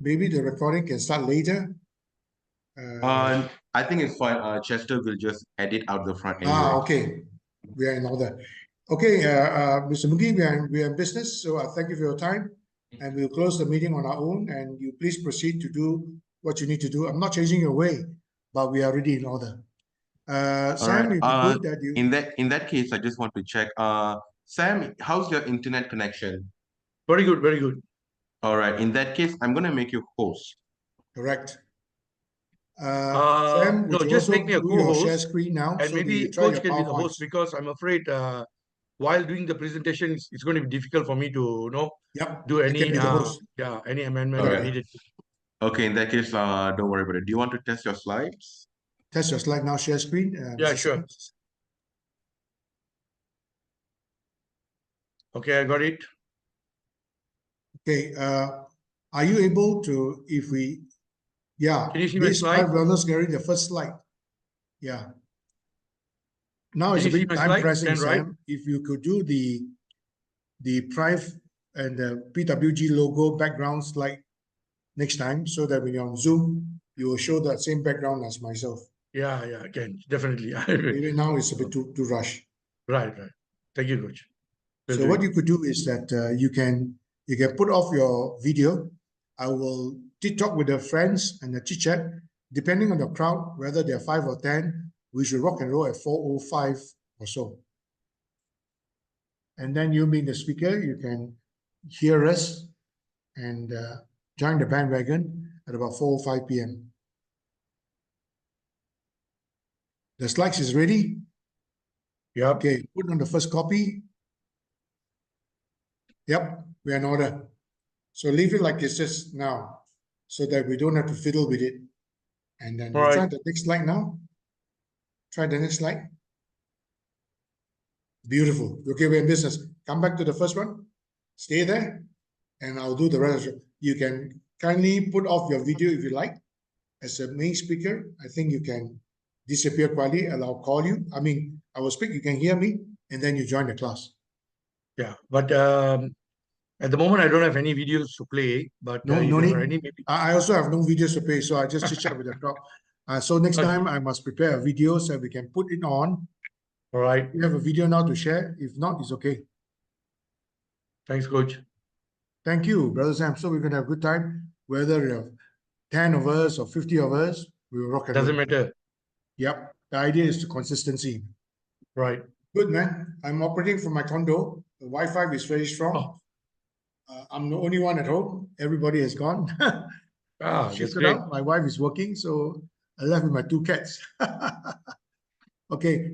maybe the recording can start later. I think it's fine. Chester will just edit out the front anyway. Okay. We are in order. Okay, Mr. Mugi, we are in business, so I thank you for your time, and we'll close the meeting on our own, and you please proceed to do what you need to do. I'm not changing your way, but we are already in order. Sam, All if right. you could, that you... In that case, I just want to check. Sam, how's your internet connection? Very good, very good. All right. In that case, I'm gonna make you host. Correct. Sam, would no, you just also make me a do your share co-host, screen now, and so maybe you try Coach your can be the PowerPoint. host, because I'm afraid while doing the presentation, it's going to be difficult for me to do I can any be the host. any amendment Okay. needed. Okay, in that case, don't worry about it. Do you want to test your slides? Test your slide now, share screen. Yeah, Mr. sure. Sam. Okay, I got it. Okay, are you able to, if we, yeah, Can you see my this slide? PRIFE Wellness Gallery, the first slide. Yeah. Now Can it's you a see bit my time slide? pressing, Then, right? Sam. If you could do the PRIFE and the PWG logo background slide next time, so that when you're on Zoom, you will show that same background as myself. Yeah, again, definitely. Maybe now it's a bit too rush. Right. Thank you, Coach. So what you could do is that you can put off your video. I will talk with the friends and the chit chat, depending on the crowd, whether they're 5 or 10. We should rock and roll at 4:05 or so. And then you being the speaker, you can hear us and join the bandwagon at about 4:05 p.m. The slides is ready. Yeah. Okay, put on the first copy. Yep, we're in order. So leave it like it is now, so that we don't have to fiddle with it. And then we'll try the next slide now. Try the next slide. Beautiful. Okay, we're in business. Come back to the first one. Stay there, and I'll do the rest. You can kindly put off your video if you like. As a main speaker, I think you can disappear quietly, and I'll call you. I mean, I will speak, you can hear me, and then you join the class. Yeah, but at the moment I don't have any videos to play. But no need. Maybe... I also have no videos to play, so I just chit chat with the crowd. So next time I must prepare a video so we can put it on. All right. You have a video now to share. If not, it's okay. Thanks, Coach. Thank you, Brother Sam. So we're going to have a good time. Whether you have 10 of us or 50 of us, we will rock and roll. Doesn't matter. Yep. The idea is to consistency. Right. Good, man. I'm operating from my condo. The Wi-Fi is very strong. I'm the only one at home. Everybody has gone. That's great. My wife is working, so I left with my 2 cats. Okay.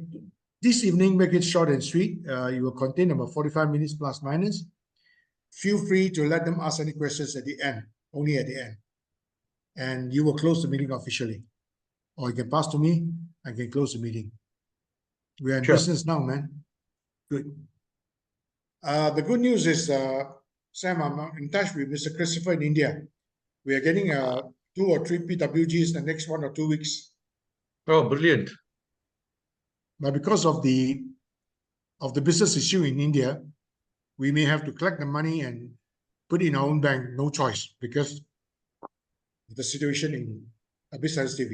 This evening, make it short and sweet. You will contain about 45 minutes plus minus. Feel free to let them ask any questions at the end, only at the end. And you will close the meeting officially. Or you can pass to me, I can close the meeting. We are in business now, man. Good. The good news is, Sam, I'm in touch with Mr. Christopher in India. We are getting 2 or 3 PWGs the next 1 or 2 weeks. Oh, brilliant. But because of the business issue in India, we may have to collect the money and put it in our own bank. No choice, because the situation in a bit sensitive,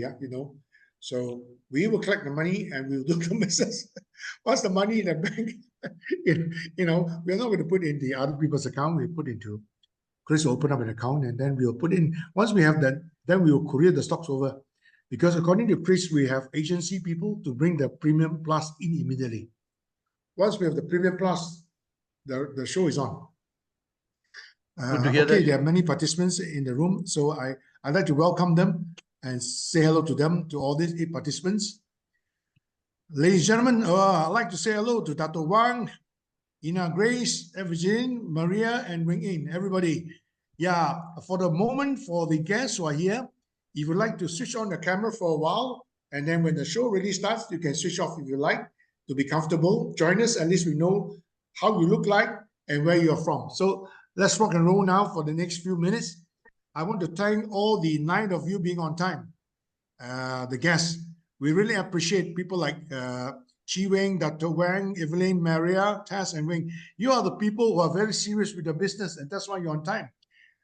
So we will collect the money and we'll do the business. Once the money in the bank, we're not going to put in the other people's account. We put into Chris will open up an account, and then we'll put in. Once we have that, then we will courier the stocks over. Because according to Chris, we have agency people to bring the Premium Plus in immediately. Once we have the Premium Plus, the show is on. Okay, there are many participants in the room, so I'd like to welcome them and say hello to them, to all these 8 participants. Ladies and gentlemen, I'd like to say hello to Dato Wang, Ina Grace, Evangeline, Maria, and Wing In. Everybody, yeah, for the moment, for the guests who are here, if you'd like to switch on the camera for a while, and then when the show really starts, you can switch off if you like, to be comfortable. Join us, at least we know how you look like and where you're from. So let's rock and roll now for the next few minutes. I want to thank all the 9 of you being on time, the guests. We really appreciate people like Chi Weng, Dr. Wang, Evelyn, Maria, Taz, and Wing. You are the people who are very serious with the business, and that's why you're on time.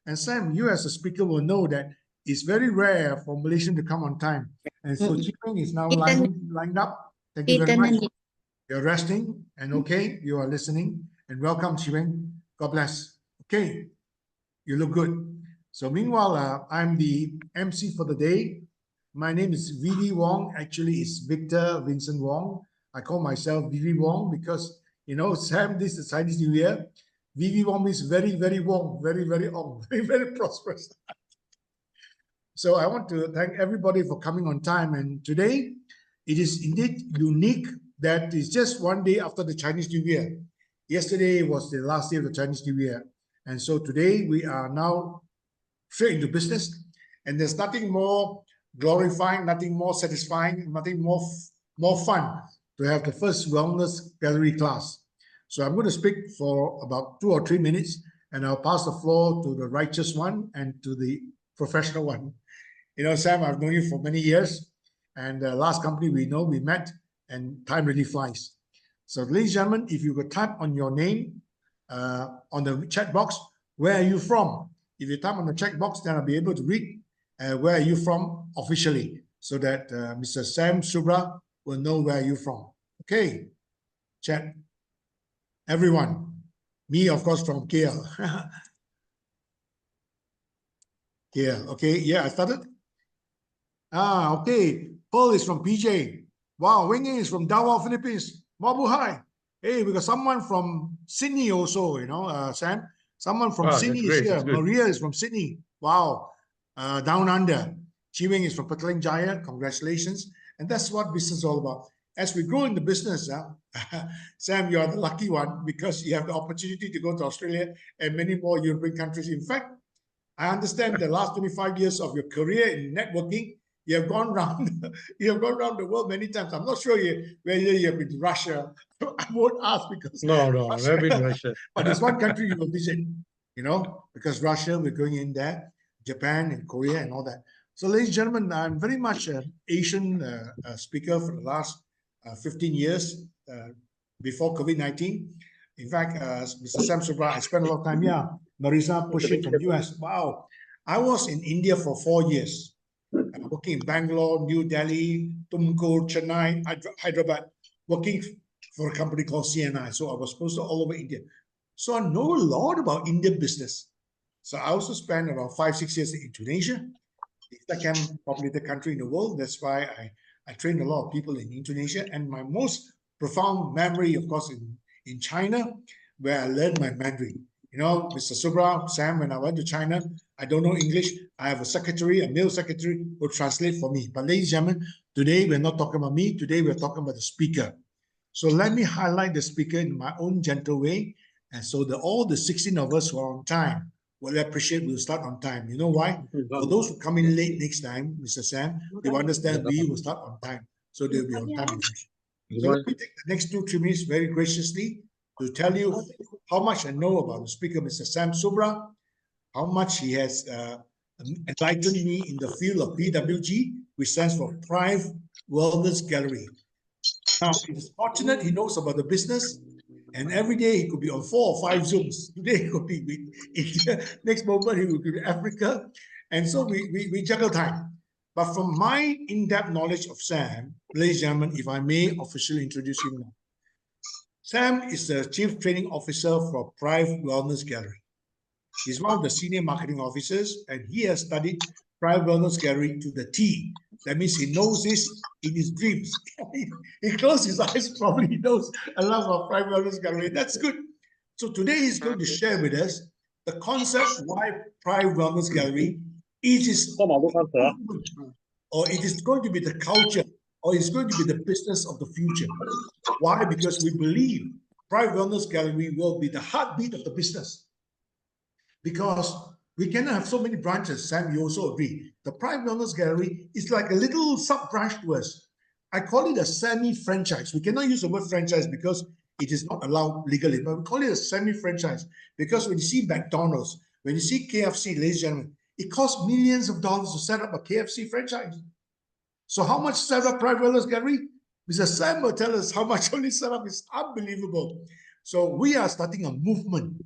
And Sam, you as a speaker will know that it's very rare for Malaysian to come on time. And so Chipeng is now lined up. Thank you very much. You're resting and okay, you are listening. And welcome, Chipeng. God bless. Okay, you look good. So meanwhile, I'm the MC for the day. My name is VV Wong. Actually, it's Victor Vincent Wong. I call myself VV Wong because, you know, Sam, this is Chinese New Year. VV Wong means very, very warm, very, very on, very, very prosperous. So I want to thank everybody for coming on time. And today, it is indeed unique that it's just one day after the Chinese New Year. Yesterday was the last day of the Chinese New Year. And so today we are now straight into business. And there's nothing more glorifying, nothing more satisfying, nothing more fun to have the first wellness gallery class. So I'm going to speak for about 2 or 3 minutes, and I'll pass the floor to the righteous one and to the professional one. You know, Sam, I've known you for many years, and the last company we met, and time really flies. So, ladies and gentlemen, if you could type on your name on the chat box, where are you from? If you type on the chat box, then I'll be able to read where are you from officially, so that Mr. Sam Subra will know where you're from. Okay, chat. Everyone, me, of course, from KL. KL, okay, yeah, I started. Okay, Pearl is from PJ. Wow, Wing is from Davao, Philippines. Mabuhay. Hey, we got someone from Sydney also, you know, Sam. Someone from Sydney is here. Maria is from Sydney. Wow. Down under. Chiwing is from Petaling Jaya. Congratulations. And that's what business is all about. As we grow in the business, Sam, you are the lucky one because you have the opportunity to go to Australia and many more European countries. In fact, I understand the last 25 years of your career in networking, you have gone around the world many times. I'm not sure whether you have been to Russia. I won't ask because no, I've never been to Russia. But there's one country you will visit, you know, because Russia, we're going in there, Japan and Korea and all that. So, ladies and gentlemen, I'm very much an Asian speaker for the last 15 years before COVID-19. In fact, Mr. Sam Subra, I spent a lot of time here. Marisa pushing from US. Wow. I was in India for 4 years, working in Bangalore, New Delhi, Tumkur, Chennai, Hyderabad, working for a company called CNI. So I was posted all over India. So I know a lot about Indian business. So I also spent around 5-6 years in Indonesia. The second, probably the country in the world. That's why I trained a lot of people in Indonesia. And my most profound memory, of course, in China, where I learned my Mandarin. You know, Mr. Subra, Sam, when I went to China, I don't know English. I have a secretary, a male secretary, who translate for me. But ladies and gentlemen, today we're not talking about me. Today we're talking about the speaker. So let me highlight the speaker in my own gentle way. And so all the 16 of us who are on time, well, I appreciate we'll start on time. You know why? For those who come in late next time, Mr. Sam, they will understand we will start on time. So they'll be on time. So let me take the next 2-3 minutes very graciously to tell you how much I know about the speaker, Mr. Sam Subra, how much he has enlightened me in the field of PWG, which stands for PRIFE Wellness Gallery. Now, it is fortunate he knows about the business, and every day he could be on 4 or 5 Zooms. Today he could be with India. Next moment he would be with Africa. And so we juggle time. But from my in-depth knowledge of Sam, ladies and gentlemen, if I may officially introduce him now. Sam is the Chief Training Officer for PRIFE Wellness Gallery. He's one of the senior marketing officers, and he has studied PRIFE Wellness Gallery to the T. That means he knows this in his dreams. He closed his eyes, probably he knows a lot of PRIFE Wellness Gallery. That's good. So today he's going to share with us the concept why PRIFE Wellness Gallery is or it is going to be the culture, or it's going to be the business of the future. Why? Because we believe PRIFE Wellness Gallery will be the heartbeat of the business. Because we cannot have so many branches. Sam, you also agree. The PRIFE Wellness Gallery is like a little sub-branch to us. I call it a semi-franchise. We cannot use the word franchise because it is not allowed legally, but we call it a semi-franchise because when you see McDonald's, when you see KFC, ladies and gentlemen, it costs millions of dollars to set up a KFC franchise. So how much set up PRIFE Wellness Gallery? Mr. Sam will tell us how much only set up is unbelievable. So we are starting a movement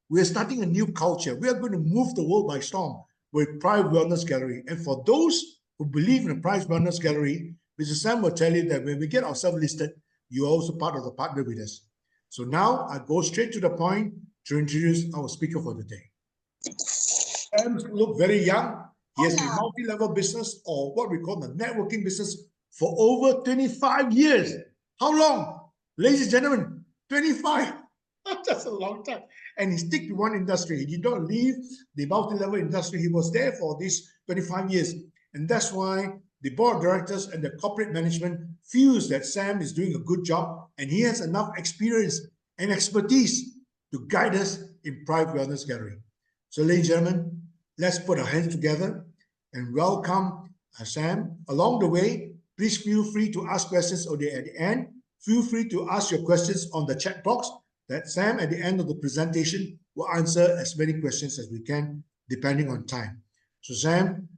we are starting a new culture. We are going to move the world by storm with PRIFE Wellness Gallery. And for those who believe in the PRIFE Wellness Gallery, Mr. Sam will tell you that when we get ourselves listed, you are also part of the partner with us. So now I go straight to the point to introduce our speaker for the day. Sam looks very young. He has been multi-level business, or what we call the networking business, for over 25 years. How long? Ladies and gentlemen, 25. That's a long time. And he stick to one industry. He did not leave the multi-level industry. He was there for these 25 years. And that's why the board of directors and the corporate management feels that Sam is doing a good job and he has enough experience and expertise to guide us in PRIFE Wellness Gallery. So ladies and gentlemen, let's put our hands together and welcome Sam. Along the way, please feel free to ask questions at the end. Feel free to ask your questions on the chat box that Sam at the end of the presentation will answer as many questions as we can, depending on time. So Sam,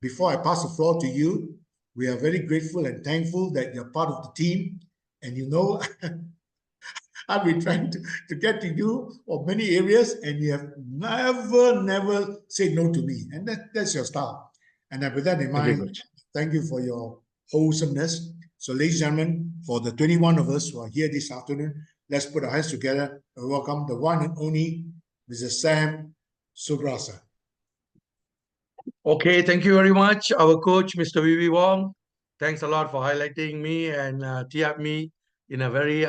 before I pass the floor to you, we are very grateful and thankful that you're part of the team. And you know, I've been trying to get to you on many areas, and you have never said no to me. And that's your style. And with that in mind, thank you for your wholesomeness. So ladies and gentlemen, for the 21 of us who are here this afternoon, let's put our hands together and welcome the one and only Mr. Sam Subrasa. Okay, thank you very much, our coach, Mr. Vivi Wong. Thanks a lot for highlighting me and tee up me in a very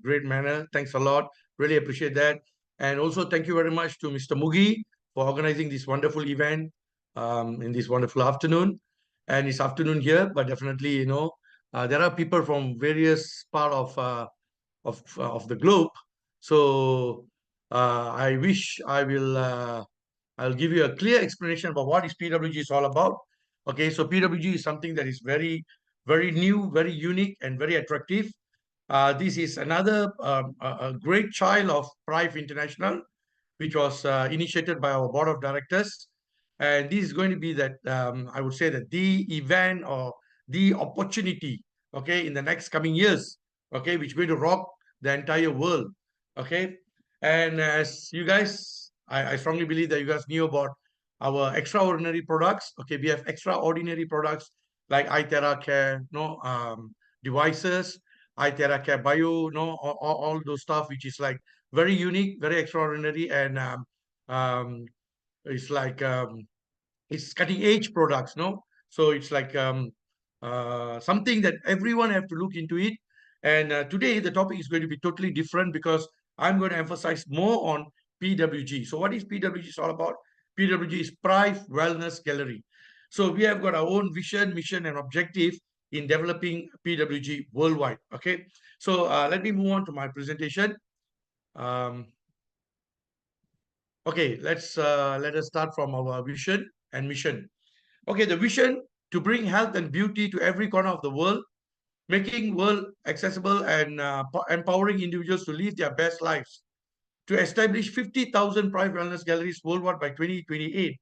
great manner. Thanks a lot. Really appreciate that. And also thank you very much to Mr. Mugi for organizing this wonderful event in this wonderful afternoon. And it's afternoon here, but definitely, you know, there are people from various part of the globe. So I wish I'll give you a clear explanation about what is PWG is all about. Okay, so PWG is something that is very, very new, very unique, and very attractive. This is another a great child of PRIFE International, which was initiated by our board of directors. And this is going to be that, I would say that the event or the opportunity, okay, in the next coming years, okay, which is going to rock the entire world, okay. And as you guys, I strongly believe that you guys knew about our extraordinary products. Okay, we have extraordinary products like iTerra Care, devices, iTerra Care Bio, all those stuff which is like very unique, very extraordinary, and it's like it's cutting edge products, no? So it's like something that everyone have to look into it. And today the topic is going to be totally different because I'm going to emphasize more on PWG. So what is PWG is all about? PWG is PRIFE Wellness Gallery. So we have got our own vision, mission, and objective in developing PWG worldwide. Okay. So let me move on to my presentation. Okay, let us start from our vision and mission. Okay, the vision to bring health and beauty to every corner of the world, making world accessible and empowering individuals to live their best lives, to establish 50,000 private wellness galleries worldwide by 2028.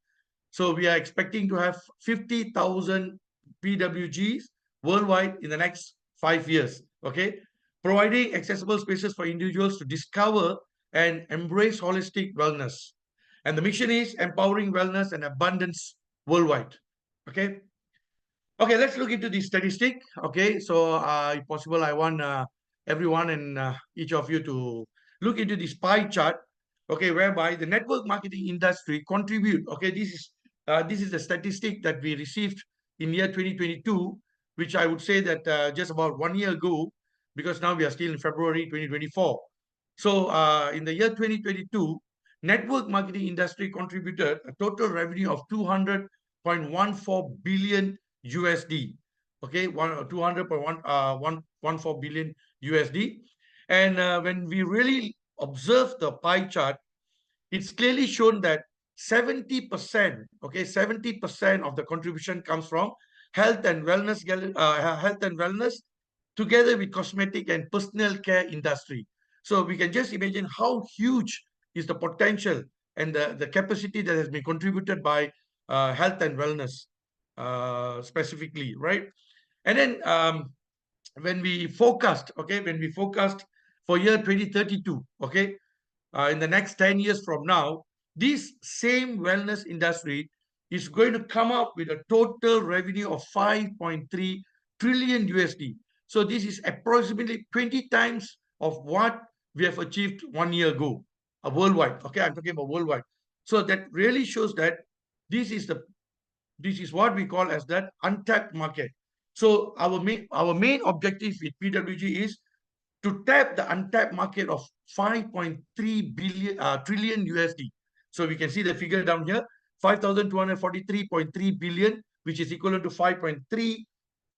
So we are expecting to have 50,000 PWGs worldwide in the next 5 years. Okay, providing accessible spaces for individuals to discover and embrace holistic wellness. And the mission is empowering wellness and abundance worldwide. Okay. Okay, let's look into the statistic. Okay, so if possible, I want everyone and each of you to look into this pie chart. Okay, whereby the network marketing industry contribute. Okay, this is the statistic that we received in year 2022, which I would say that just about 1 year ago, because now we are still in February 2024. So in the year 2022, network marketing industry contributed a total revenue of 200.14 billion USD. Okay, 200.14 billion USD. And when we really observe the pie chart, it's clearly shown that 70%, okay, 70% of the contribution comes from health and wellness, together with cosmetic and personal care industry. So we can just imagine how huge is the potential and the capacity that has been contributed by health and wellness specifically, right? And then when we forecast, okay, for year 2032, okay, in the next 10 years from now, this same wellness industry is going to come up with a total revenue of 5.3 trillion USD. So this is approximately 20 times of what we have achieved 1 year ago, worldwide. Okay, I'm talking about worldwide. So that really shows that this is what we call as that untapped market. So our main objective with PWG is to tap the untapped market of 5.3 trillion USD. So we can see the figure down here, 5,243.3 billion, which is equivalent to 5.3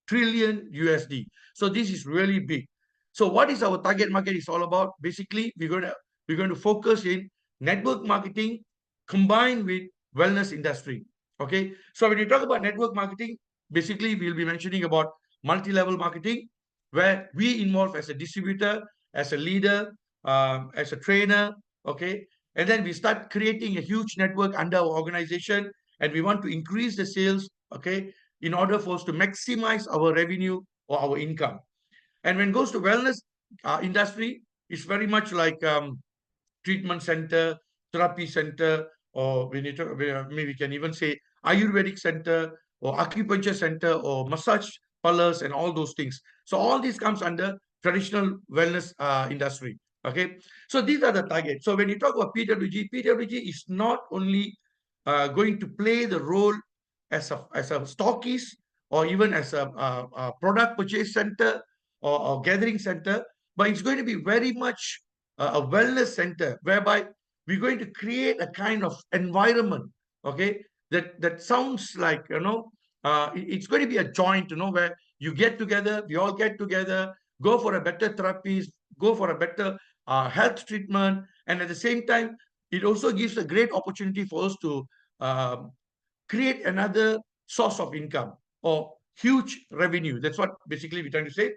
trillion USD. So this is really big. So what is our target market is all about? Basically, we're going to focus in network marketing combined with wellness industry. Okay. So when you talk about network marketing, basically we'll be mentioning about multi-level marketing, where we involve as a distributor, as a leader, as a trainer. Okay. And then we start creating a huge network under our organization, and we want to increase the sales. Okay, in order for us to maximize our revenue or our income. And when it goes to wellness industry, it's very much like treatment center, therapy center, or maybe we can even say Ayurvedic center or acupuncture center or massage parlors and all those things. So all this comes under traditional wellness industry. Okay, so these are the targets. So when you talk about PWG is not only going to play the role as a stockist or even as a product purchase center or gathering center, but it's going to be very much a wellness center whereby we're going to create a kind of environment, okay, that sounds like, it's going to be a joint, where you get together, we all get together, go for a better therapies, go for a better health treatment, and at the same time, it also gives a great opportunity for us to create another source of income or huge revenue. That's what basically we're trying to say.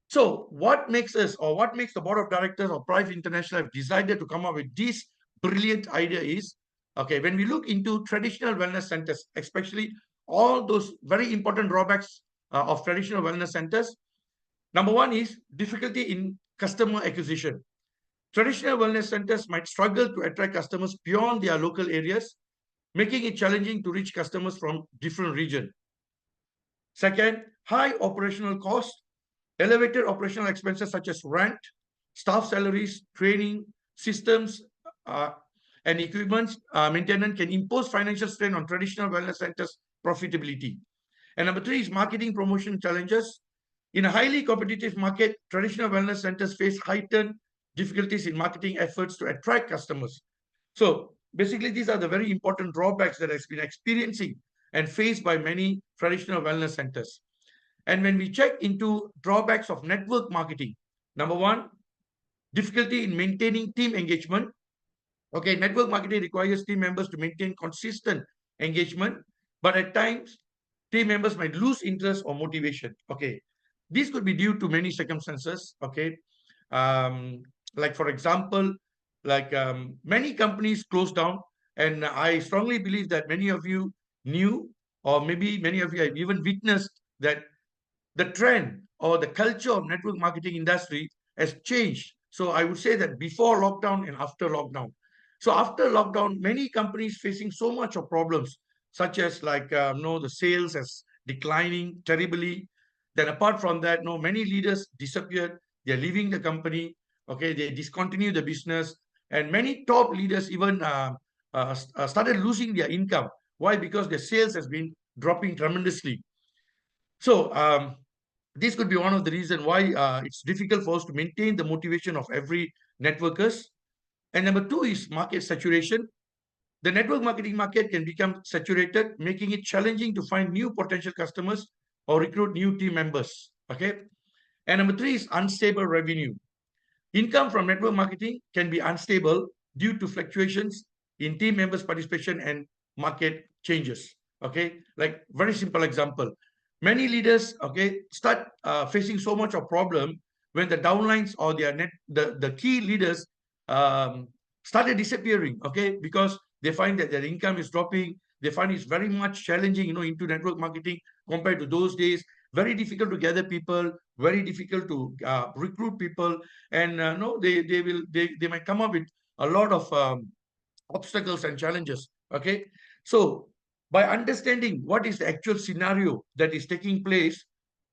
So what makes us, or what makes the board of directors of PRIFE International have decided to come up with this brilliant idea is, okay, when we look into traditional wellness centers, especially all those very important drawbacks of traditional wellness centers, number one is difficulty in customer acquisition. Traditional wellness centers might struggle to attract customers beyond their local areas, making it challenging to reach customers from different regions. Second, high operational costs. Elevated operational expenses such as rent, staff salaries, training, systems, and equipment maintenance can impose financial strain on traditional wellness centers' profitability. And number three is marketing promotion challenges. In a highly competitive market, traditional wellness centers face heightened difficulties in marketing efforts to attract customers. So basically, these are the very important drawbacks that has been experiencing and faced by many traditional wellness centers. And when we check into drawbacks of network marketing, number one, difficulty in maintaining team engagement. Okay, network marketing requires team members to maintain consistent engagement, but at times, team members might lose interest or motivation. Okay, this could be due to many circumstances. Okay, like for example, like many companies closed down, and I strongly believe that many of you knew, or maybe many of you have even witnessed that the trend or the culture of network marketing industry has changed. So I would say that before lockdown and after lockdown. So after lockdown, many companies facing so much of problems, such as like, the sales as declining terribly. Then apart from that, many leaders disappeared. They're leaving the company. Okay, they discontinue the business. And many top leaders even started losing their income. Why? Because their sales has been dropping tremendously. So this could be one of the reasons why it's difficult for us to maintain the motivation of every networkers. And number two is market saturation. The network marketing market can become saturated, making it challenging to find new potential customers or recruit new team members. Okay. And number three is unstable revenue. Income from network marketing can be unstable due to fluctuations in team members' participation and market changes. Okay. Like very simple example. Many leaders, okay, start facing so much of problem when the downlines or the key leaders started disappearing, okay, because they find that their income is dropping. They find it's very much challenging, into network marketing compared to those days. Very difficult to gather people, very difficult to recruit people, and they might come up with a lot of obstacles and challenges. Okay, so by understanding what is the actual scenario that is taking place,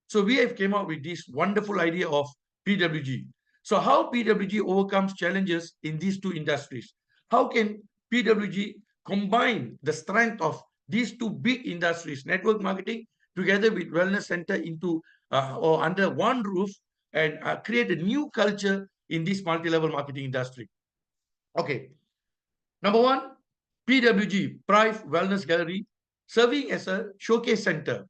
so we have came up with this wonderful idea of PWG. So how PWG overcomes challenges in these two industries? How can PWG combine the strength of these two big industries, network marketing together with wellness center into or under one roof, and create a new culture in this multi-level marketing industry? Okay, number one, PWG, PRIFE Wellness Gallery, serving as a showcase center.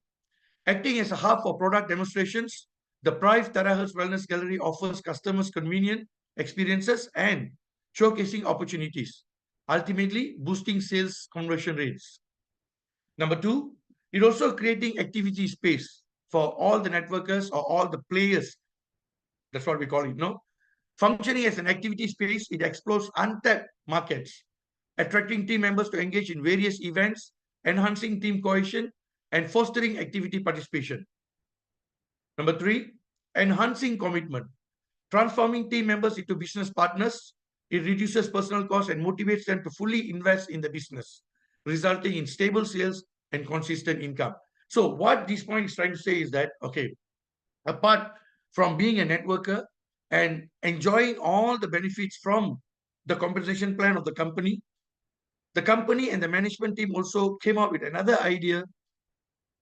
Acting as a hub for product demonstrations, the PRIFE Terahertz Wellness Gallery offers customers convenient experiences and showcasing opportunities, ultimately boosting sales conversion rates. Number two, it also creating activity space for all the networkers or all the players. That's what we call it, no? Functioning as an activity space, it explores untapped markets, attracting team members to engage in various events, enhancing team cohesion, and fostering activity participation. Number three, enhancing commitment, transforming team members into business partners. It reduces personal costs and motivates them to fully invest in the business, resulting in stable sales and consistent income. So what this point is trying to say is that, okay, apart from being a networker and enjoying all the benefits from the compensation plan of the company and the management team also came up with another idea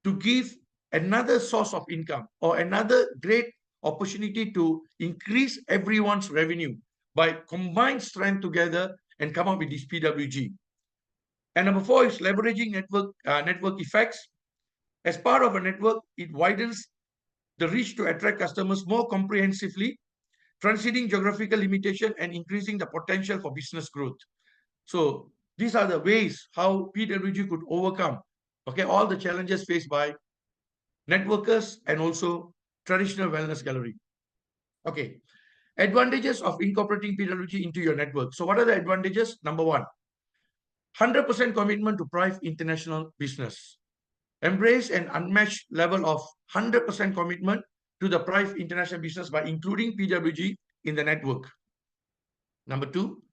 to give another source of income or another great opportunity to increase everyone's revenue by combined strength together and come up with this PWG. And number four is leveraging network effects. As part of a network, it widens the reach to attract customers more comprehensively, transcending geographical limitation and increasing the potential for business growth. So these are the ways how PWG could overcome, okay, all the challenges faced by networkers and also traditional wellness gallery. Okay, advantages of incorporating PWG into your network. So what are the advantages? Number one, 100% commitment to PRIFE international business. Embrace an unmatched level of 100% commitment to the PRIFE international business by including PWG in the network. Number two,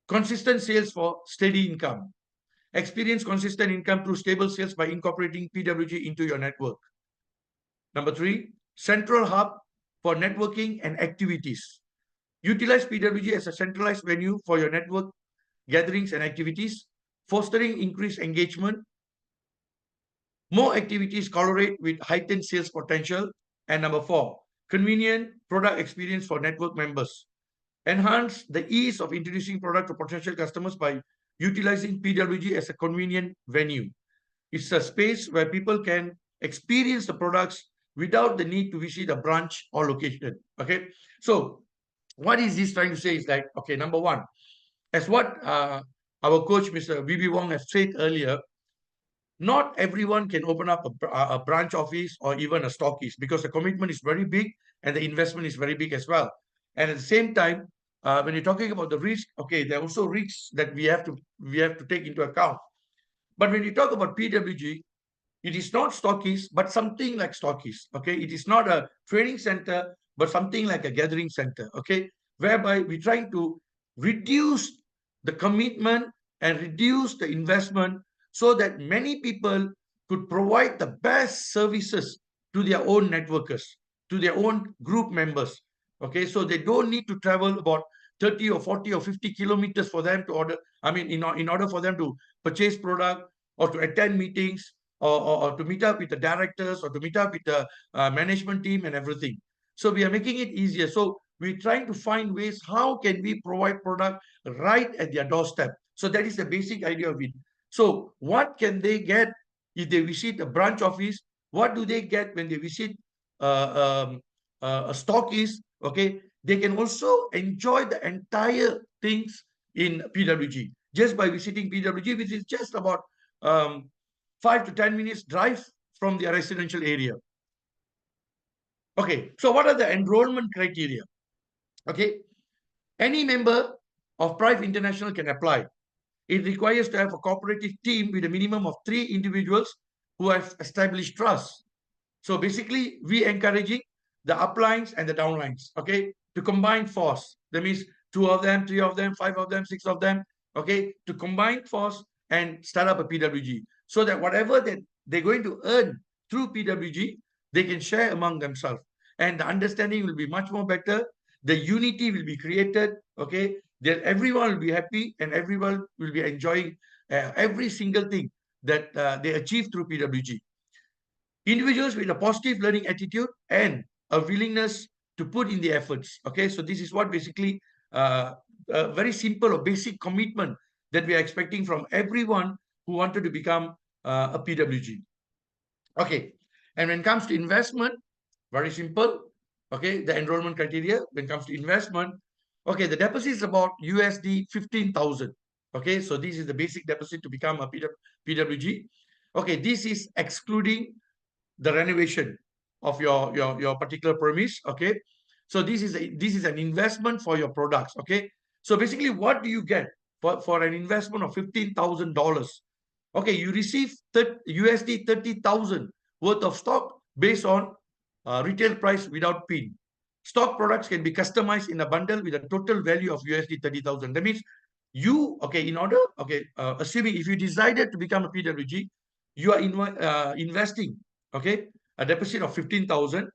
consistent sales for steady income. Experience consistent income through stable sales by incorporating PWG into your network. Number three, central hub for networking and activities. Utilize PWG as a centralized venue for your network gatherings and activities, fostering increased engagement. More activities correlate with heightened sales potential. And number four, convenient product experience for network members. Enhance the ease of introducing product to potential customers by utilizing PWG as a convenient venue. It's a space where people can experience the products without the need to visit a branch or location. Okay, so what is this trying to say is that, okay, number one, as what our coach, Mr. VB Wong, has said earlier, not everyone can open up a branch office or even a stockist because the commitment is very big and the investment is very big as well. And at the same time, when you're talking about the risk, okay, there are also risks that we have to take into account. But when you talk about PWG, it is not stockist, but something like stockist. Okay, it is not a training center, but something like a gathering center. Okay, whereby we're trying to reduce the commitment and reduce the investment so that many people could provide the best services to their own networkers, to their own group members. Okay, so they don't need to travel about 30 or 40 or 50 kilometers for them to order. I mean, in order for them to purchase product or to attend meetings or to meet up with the directors or to meet up with the management team and everything. So we are making it easier. So we're trying to find ways how can we provide product right at their doorstep. So that is the basic idea of it. So what can they get if they visit a branch office? What do they get when they visit a stockist? Okay, they can also enjoy the entire things in PWG just by visiting PWG, which is just about 5 to 10 minutes drive from their residential area. Okay, so what are the enrollment criteria? Okay, any member of PRIFE International can apply. It requires to have a cooperative team with a minimum of 3 individuals who have established trust. So basically, we encouraging the uplines and the downlines, okay, to combine force. That means 2 of them, 3 of them, 5 of them, 6 of them, okay, to combine force and start up a PWG, so that whatever that they're going to earn through PWG, they can share among themselves. And the understanding will be much more better. The unity will be created, okay, that everyone will be happy and everyone will be enjoying every single thing that they achieve through PWG. Individuals with a positive learning attitude and a willingness to put in the efforts. Okay, so this is what basically a very simple or basic commitment that we are expecting from everyone who wanted to become a PWG. Okay, and when it comes to investment, very simple. Okay, the enrollment criteria when it comes to investment. Okay, the deposit is about USD 15,000. Okay, so this is the basic deposit to become a PWG. Okay, this is excluding the renovation of your particular premise. Okay, so this is an investment for your products. Okay, so basically what do you get for an investment of $15,000? Okay, you receive USD 30,000 worth of stock based on retail price without PIN. Stock products can be customized in a bundle with a total value of USD 30,000. That means you, okay, in order, okay, assuming if you decided to become a PWG, you are investing, okay, a deposit of 15,000,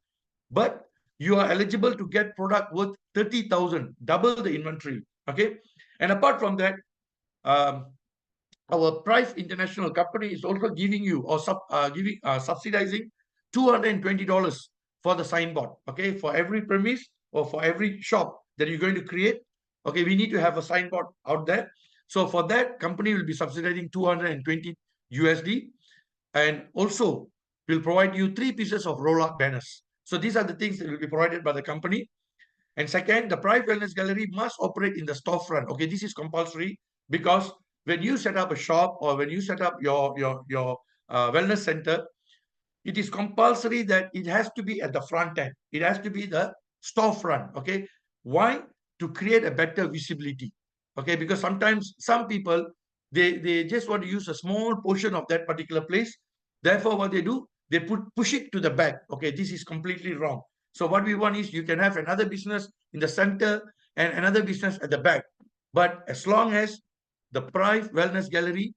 but you are eligible to get product worth 30,000, double the inventory, okay? And apart from that, our PRIFE International company is also giving you or subsidizing $220 for the signboard, okay? For every premise or for every shop that you're going to create, okay, we need to have a signboard out there. So for that, company will be subsidizing 220 USD, and also will provide you 3 pieces of roll-up banners. So these are the things that will be provided by the company. And second, the PRIFE Wellness Gallery must operate in the storefront. Okay, this is compulsory because when you set up a shop or when you set up your wellness center, it is compulsory that it has to be at the front end. It has to be the storefront. Okay, why? To create a better visibility. Okay, because sometimes some people they just want to use a small portion of that particular place. Therefore, what they do, they push it to the back. Okay, this is completely wrong. So what we want is you can have another business in the center and another business at the back. But as long as the PRIFE Wellness Gallery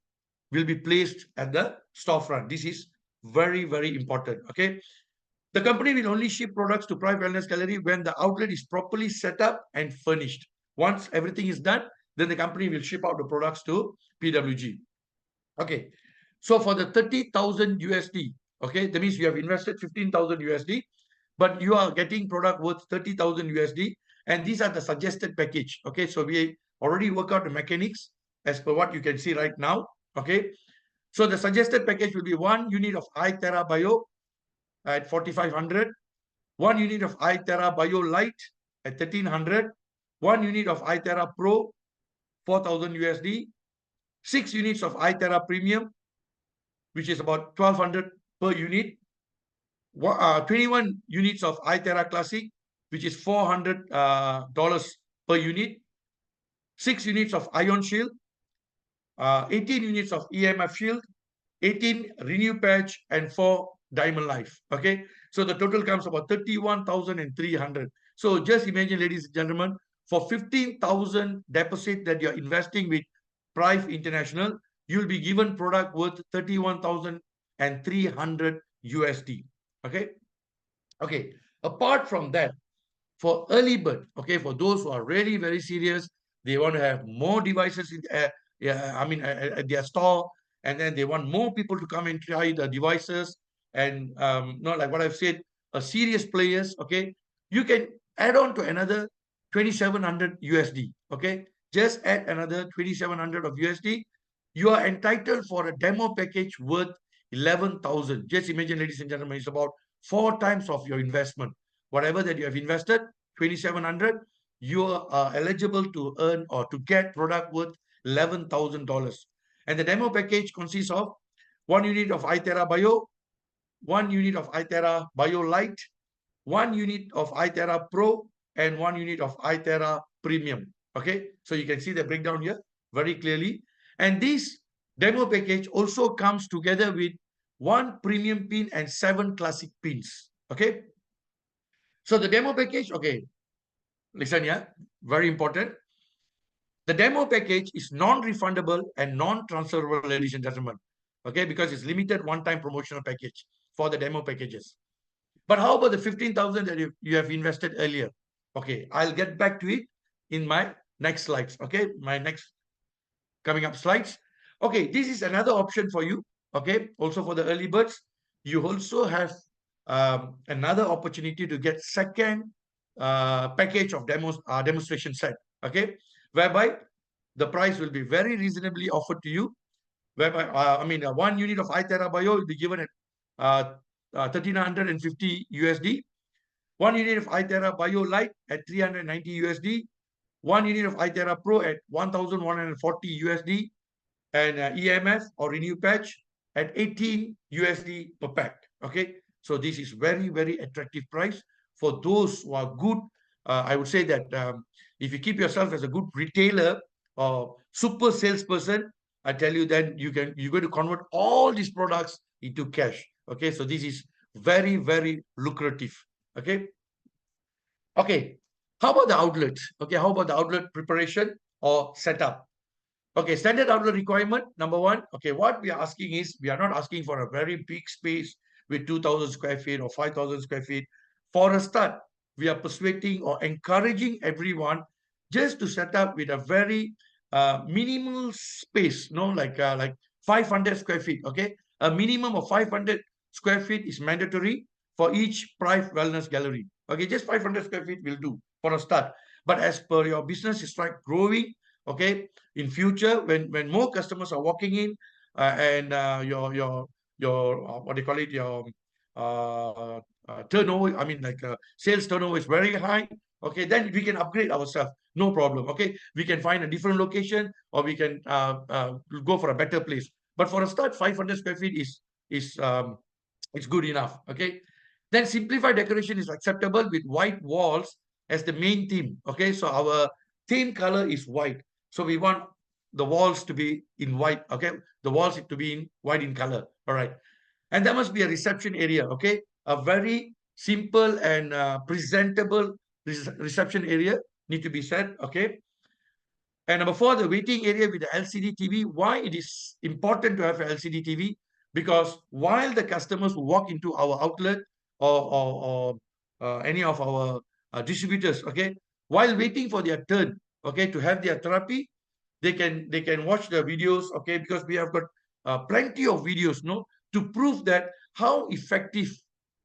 will be placed at the storefront, this is very, very important. Okay, the company will only ship products to PRIFE Wellness Gallery when the outlet is properly set up and furnished. Once everything is done, then the company will ship out the products to PWG. Okay, so for the 30,000 USD, okay, that means you have invested 15,000 USD, but you are getting product worth 30,000 USD, and these are the suggested package. Okay, so we already work out the mechanics as per what you can see right now. Okay, so the suggested package will be 1 unit of iTerra Bio at 4,500, 1 unit of iTerra Bio Lite at 1,300, 1 unit of iTerra Pro 4,000 USD, 6 units of iTerra Premium, which is about 1,200 per unit, 21 units of iTerra Classic, which is $400 per unit, 6 units of Ion Shield, 18 units of EMF Shield, 18 Renew Patch, and 4 Diamond Life. Okay, so the total comes about 31,300. So just imagine, ladies and gentlemen, for 15,000 deposit that you're investing with PRIFE International, you'll be given product worth 31,300 USD. Okay, okay. Apart from that, for early bird, okay, for those who are really very serious, they want to have more devices in at their store, and then they want more people to come and try the devices, and not like what I've said, serious players. Okay, you can add on to another 2,700 USD. Okay, just add another 2,700 of USD. You are entitled for a demo package worth 11,000. Just imagine, ladies and gentlemen, it's about 4 times of your investment. Whatever that you have invested, 2,700, you are eligible to earn or to get product worth $11,000. And the demo package consists of 1 unit of iTerra Bio, 1 unit of iTerra Bio Lite, 1 unit of iTerra Pro, and 1 unit of iTerra Premium. Okay, so you can see the breakdown here very clearly. And this demo package also comes together with 1 premium pin and 7 classic pins. Okay, so the demo package, okay, listen, yeah, very important. The demo package is non-refundable and non-transferable, ladies and gentlemen. Okay, because it's limited one-time promotional package for the demo packages. But how about the 15,000 that you have invested earlier? Okay, I'll get back to it in my next slides. Okay, my next coming up slides. Okay, this is another option for you. Okay, also for the early birds, you also have another opportunity to get second package of demonstration set. Okay, whereby the price will be very reasonably offered to you. Whereby, I mean, 1 unit of iTerra Bio will be given at 1,350 USD. 1 unit of iTerra Bio Lite at 390 USD. 1 unit of iTerra Pro at 1,140 USD. And EMF or Renew Patch at 18 USD per pack. Okay, so this is very, very attractive price for those who are good. I would say that if you keep yourself as a good retailer or super salesperson, I tell you, then you're going to convert all these products into cash. Okay, so this is very, very lucrative. Okay. Okay. How about the outlets? Okay, how about the outlet preparation or setup? Okay, standard outlet requirement, number one. Okay, what we are asking is, we are not asking for a very big space with 2,000 square feet or 5,000 square feet. For a start, we are persuading or encouraging everyone just to set up with a very minimal space, like 500 square feet. Okay, a minimum of 500 square feet is mandatory for each PRIFE Wellness Gallery. Okay, just 500 square feet will do for a start. But as per your business is growing, okay, in future, when more customers are walking in and your what do you call it, your turnover, I mean, like sales turnover is very high. Okay, then we can upgrade ourselves, no problem. Okay, we can find a different location, or we can go for a better place. But for a start, 500 square feet is good enough. Okay, then simplified decoration is acceptable with white walls as the main theme. Okay, so our theme color is white. So we want the walls to be in white. Okay, the walls to be in white in color. All right, and there must be a reception area. Okay, a very simple and presentable reception area need to be set. Okay, and number 4, the waiting area with the LCD TV. Why it is important to have an LCD TV? Because while the customers who walk into our outlet or any of our distributors, okay, while waiting for their turn, okay, to have their therapy, they can watch the videos, okay, because we have got plenty of videos, to prove that how effective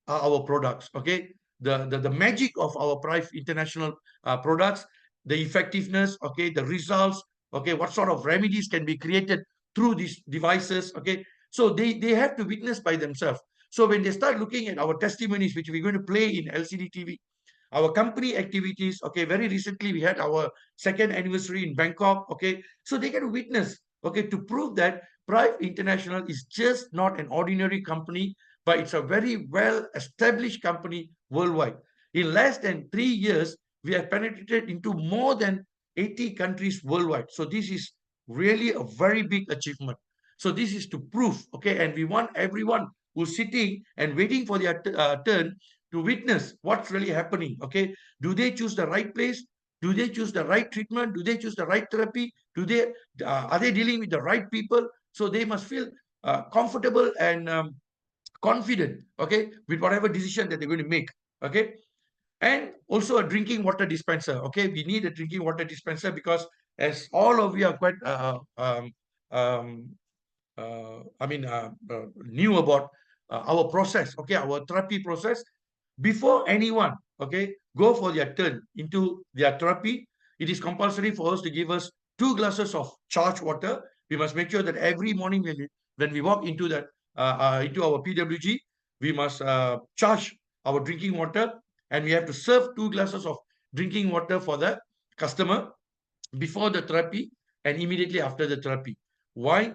are our products, okay, the magic of our PRIFE International products, the effectiveness, okay, the results, okay, what sort of remedies can be created through these devices, okay. So they have to witness by themselves. So when they start looking at our testimonies, which we're going to play in LCD TV, our company activities, okay, very recently we had our 2nd anniversary in Bangkok, okay, so they can witness, okay, to prove that PRIFE International is just not an ordinary company, but it's a very well-established company worldwide. In less than 3 years, we have penetrated into more than 80 countries worldwide. So this is really a very big achievement. So this is to prove, okay, and we want everyone who's sitting and waiting for their turn to witness what's really happening, okay? Do they choose the right place? Do they choose the right treatment? Do they choose the right therapy? Are they dealing with the right people? So they must feel comfortable and confident, okay, with whatever decision that they're going to make, okay? And also a drinking water dispenser, okay? We need a drinking water dispenser because as all of you are quite, knew about our process, okay, our therapy process. Before anyone, okay, go for their turn into their therapy, it is compulsory for us to give us 2 glasses of charged water. We must make sure that every morning when we walk into that into our PWG, we must charge our drinking water, and we have to serve 2 glasses of drinking water for the customer before the therapy and immediately after the therapy. Why?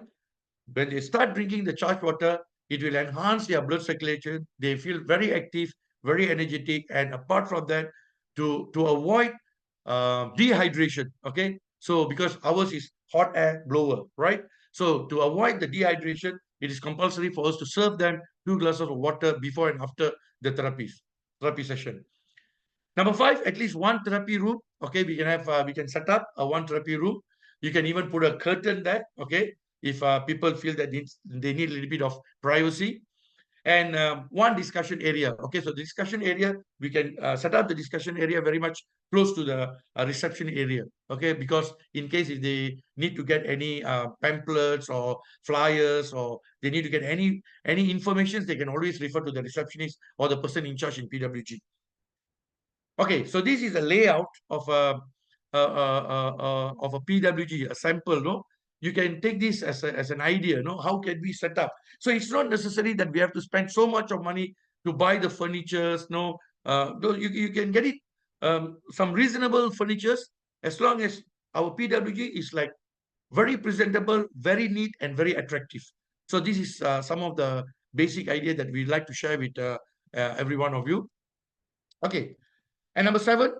When they start drinking the charged water, it will enhance their blood circulation. They feel very active, very energetic, and apart from that, to avoid dehydration, okay? So because ours is hot air blower, right? So to avoid the dehydration, it is compulsory for us to serve them 2 glasses of water before and after the therapy session. Number 5, at least 1 therapy room. Okay, we can set up a 1 therapy room. You can even put a curtain there, okay, if people feel that they need a little bit of privacy. And one discussion area. Okay, so the discussion area, we can set up the discussion area very much close to the reception area. Okay, because in case if they need to get any pamphlets or flyers, or they need to get any information, they can always refer to the receptionist or the person in charge in PWG. Okay, so this is a layout of a PWG, a sample. No, you can take this as an idea. No, how can we set up? So it's not necessary that we have to spend so much of money to buy the furnitures. No, you can get it some reasonable furnitures, as long as our PWG is like very presentable, very neat, and very attractive. So this is some of the basic idea that we'd like to share with every one of you. Okay. And number 7,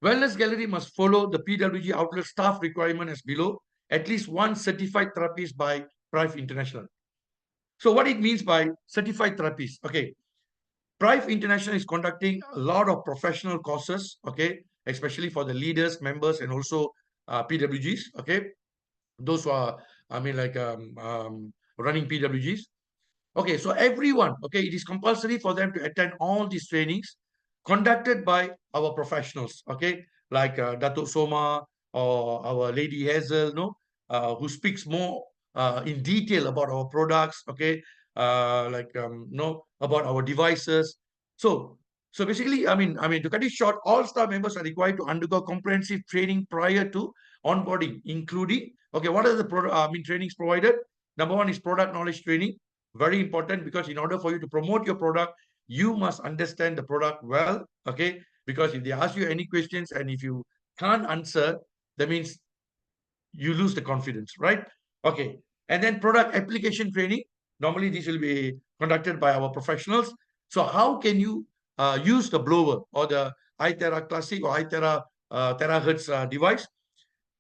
Wellness Gallery must follow the PWG outlet staff requirement as below, at least one certified therapist by PRIFE International. So what it means by certified therapist, okay, PRIFE International is conducting a lot of professional courses, okay, especially for the leaders, members, and also PWGs, okay, those who are, running PWGs. Okay, so everyone, okay, it is compulsory for them to attend all these trainings conducted by our professionals, okay, like Datuk Soma or our Lady Hazel, no, who speaks more in detail about our products, okay, about our devices. So basically, to cut it short, all staff members are required to undergo comprehensive training prior to onboarding, including, okay, what are the trainings provided? Number 1 is product knowledge training. Very important, because in order for you to promote your product, you must understand the product well, okay? Because if they ask you any questions and if you can't answer, that means you lose the confidence, right? Okay. And then product application training. Normally, this will be conducted by our professionals. So how can you use the blower or the iTerra Classic or iTerra terahertz device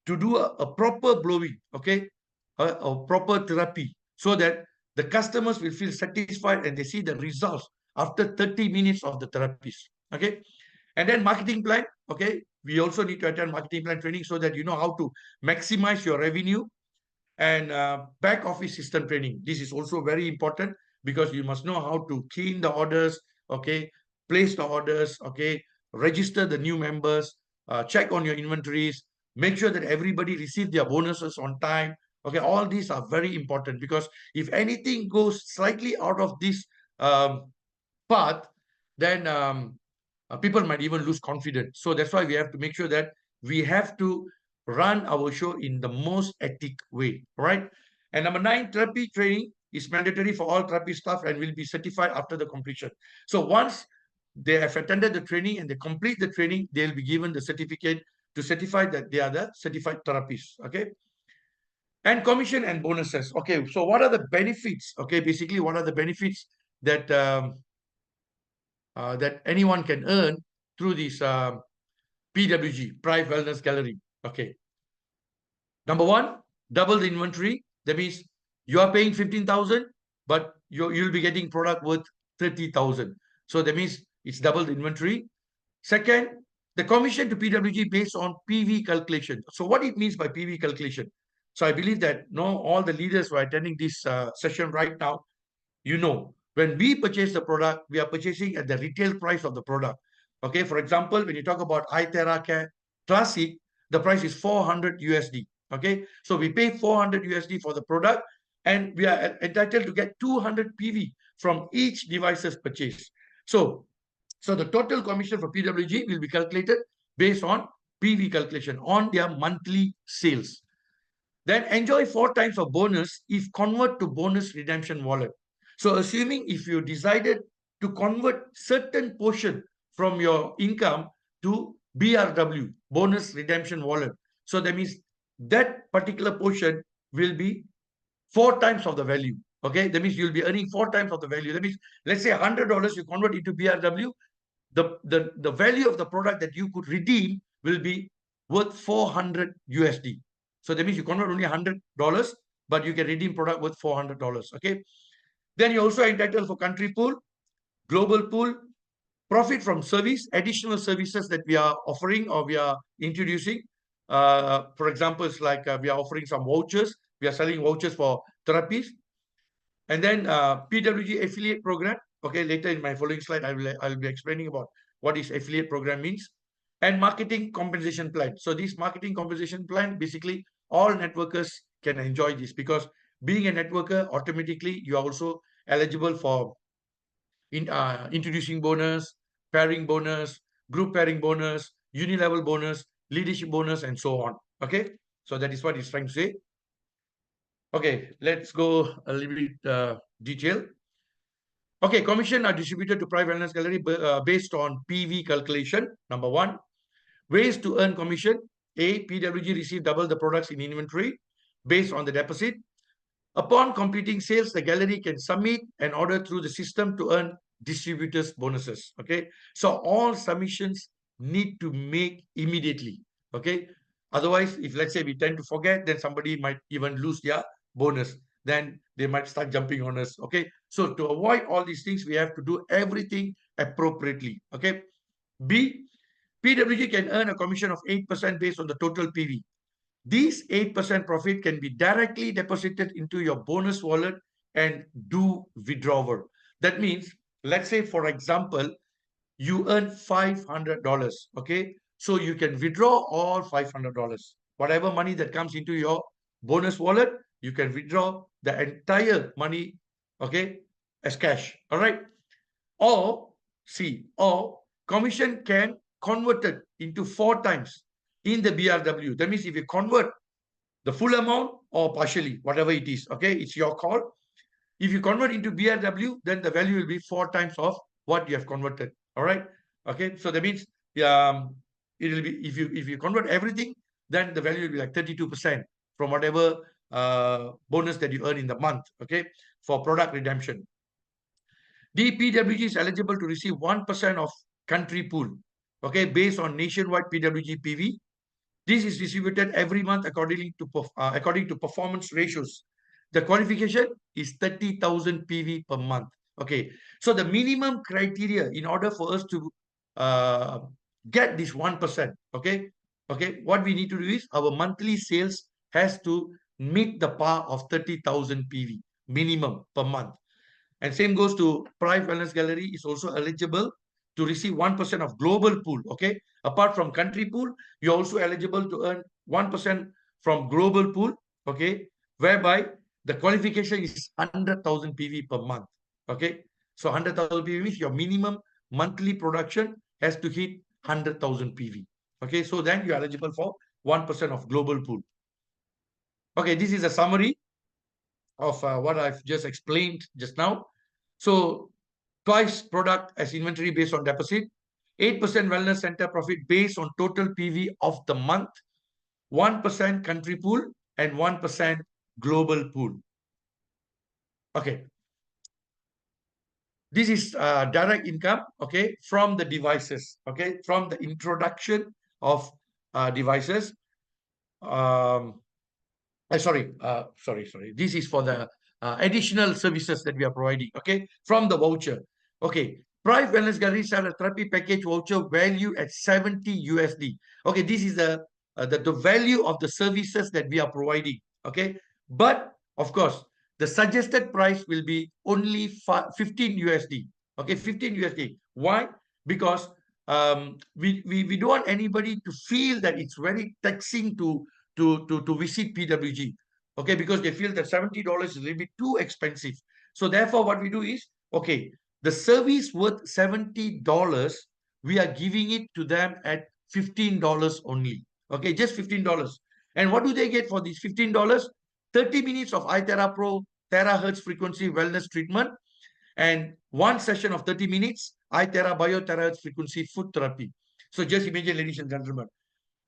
to do a proper blowing, okay? A proper therapy, so that the customers will feel satisfied and they see the results after 30 minutes of the therapies, okay? And then marketing plan, okay? We also need to attend marketing plan training so that you know how to maximize your revenue. And back office system training. This is also very important, because you must know how to key in the orders, okay? Place the orders, okay? Register the new members, check on your inventories, make sure that everybody receives their bonuses on time. Okay, all these are very important, because if anything goes slightly out of this path, then people might even lose confidence. So that's why we have to make sure that we have to run our show in the most ethic way, right? And number 9, therapy training is mandatory for all therapy staff and will be certified after the completion. So once they have attended the training and they complete the training, they'll be given the certificate to certify that they are the certified therapists, okay? And commission and bonuses. Okay, so what are the benefits? Okay, basically, what are the benefits that that anyone can earn through this PWG, PRIFE Wellness Gallery? Okay. Number 1, double the inventory. That means you are paying 15,000, but you'll be getting product worth 30,000. So that means it's double the inventory. Second, the commission to PWG based on PV calculation. So what it means by PV calculation? So I believe that all the leaders who are attending this session right now, when we purchase the product, we are purchasing at the retail price of the product. Okay, for example, when you talk about iTerra Classic, the price is 400 USD. Okay, so we pay 400 USD for the product, and we are entitled to get 200 PV from each device's purchase. So the total commission for PWG will be calculated based on PV calculation on their monthly sales. Then enjoy 4 times of bonus if convert to bonus redemption wallet. So assuming if you decided to convert certain portion from your income to BRW, bonus redemption wallet. So that means that particular portion will be 4 times of the value. Okay, that means you'll be earning 4 times of the value. That means, let's say $100 you convert into BRW, the value of the product that you could redeem will be worth 400 USD. So that means you convert only $100, but you can redeem product worth $400. Okay. Then you're also entitled for country pool, global pool, profit from service, additional services that we are offering or we are introducing. For example, it's like we are offering some vouchers. We are selling vouchers for therapies. And then PWG affiliate program. Okay, later in my following slide, I'll be explaining about what is affiliate program means. And marketing compensation plan. So this marketing compensation plan, basically all networkers can enjoy this, because being a networker, automatically you are also eligible for introducing bonus, pairing bonus, group pairing bonus, uni-level bonus, leadership bonus, and so on. Okay, so that is what he's trying to say. Okay, let's go a little bit detail. Okay, commission are distributed to PRIFE Wellness Gallery based on PV calculation. Number one, ways to earn commission. A, PWG receive double the products in inventory based on the deposit. Upon completing sales, the gallery can submit an order through the system to earn distributors bonuses. Okay, so all submissions need to make immediately. Okay, otherwise, if let's say we tend to forget, then somebody might even lose their bonus. Then they might start jumping on us. Okay, so to avoid all these things, we have to do everything appropriately. Okay, B, PWG can earn a commission of 8% based on the total PV. These 8% profit can be directly deposited into your bonus wallet and do withdrawal. That means, let's say, for example, you earn $500, okay? So you can withdraw all $500. Whatever money that comes into your bonus wallet, you can withdraw the entire money, okay, as cash, all right? Or, commission can convert it into 4 times in the BRW. That means if you convert the full amount or partially, whatever it is, okay, it's your call. If you convert into BRW, then the value will be 4 times of what you have converted. All right. Okay. So that means it will be, if you convert everything, then the value will be like 32% from whatever bonus that you earn in the month. Okay. For product redemption. The PWG is eligible to receive 1% of country pool, okay, based on nationwide PWG PV. This is distributed every month according to performance ratios. The qualification is 30,000 PV per month. Okay, so the minimum criteria in order for us to get this 1%, okay, what we need to do is our monthly sales has to meet the par of 30,000 PV minimum per month. And same goes to PRIFE Wellness Gallery is also eligible to receive 1% of global pool. Okay. Apart from country pool, you're also eligible to earn 1% from global pool. Okay. Whereby the qualification is 100,000 PV per month. Okay. So 100,000 PV means your minimum monthly production has to hit 100,000 PV. Okay. So then you're eligible for 1% of global pool. Okay. This is a summary of what I've just explained just now. So twice product as inventory based on deposit, 8% wellness center profit based on total PV of the month, 1% country pool, and 1% global pool. Okay. This is direct income, okay, from the devices, okay, from the introduction of devices. Sorry. This is for the additional services that we are providing, okay, from the voucher. Okay, PRIFE Wellness Gallery sell a therapy package voucher value at 70 USD. Okay, this is the value of the services that we are providing, okay. But, of course, the suggested price will be only 15 USD, okay, 15 USD. Why? Because we don't want anybody to feel that it's very taxing to visit PWG, okay, because they feel that $70 is a little bit too expensive. So therefore, what we do is, okay, the service worth $70, we are giving it to them at $15 only. Okay, just $15. And what do they get for these $15? 30 minutes of iThera Pro terahertz frequency wellness treatment and 1 session of 30 minutes iThera bioterahertz frequency food therapy. So just imagine, ladies and gentlemen,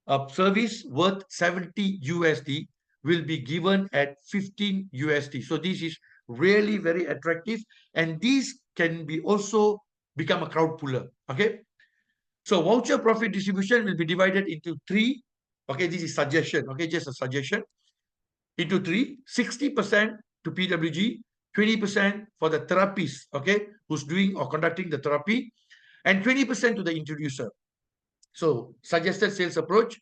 a service worth 70 USD will be given at 15 USD. So this is really very attractive, and these can be also become a crowd puller. Okay. So voucher profit distribution will be divided into 3. Okay, this is suggestion. Okay, just a suggestion. Into 3, 60% to PWG, 20% for the therapist, okay, who's doing or conducting the therapy, and 20% to the introducer. So suggested sales approach,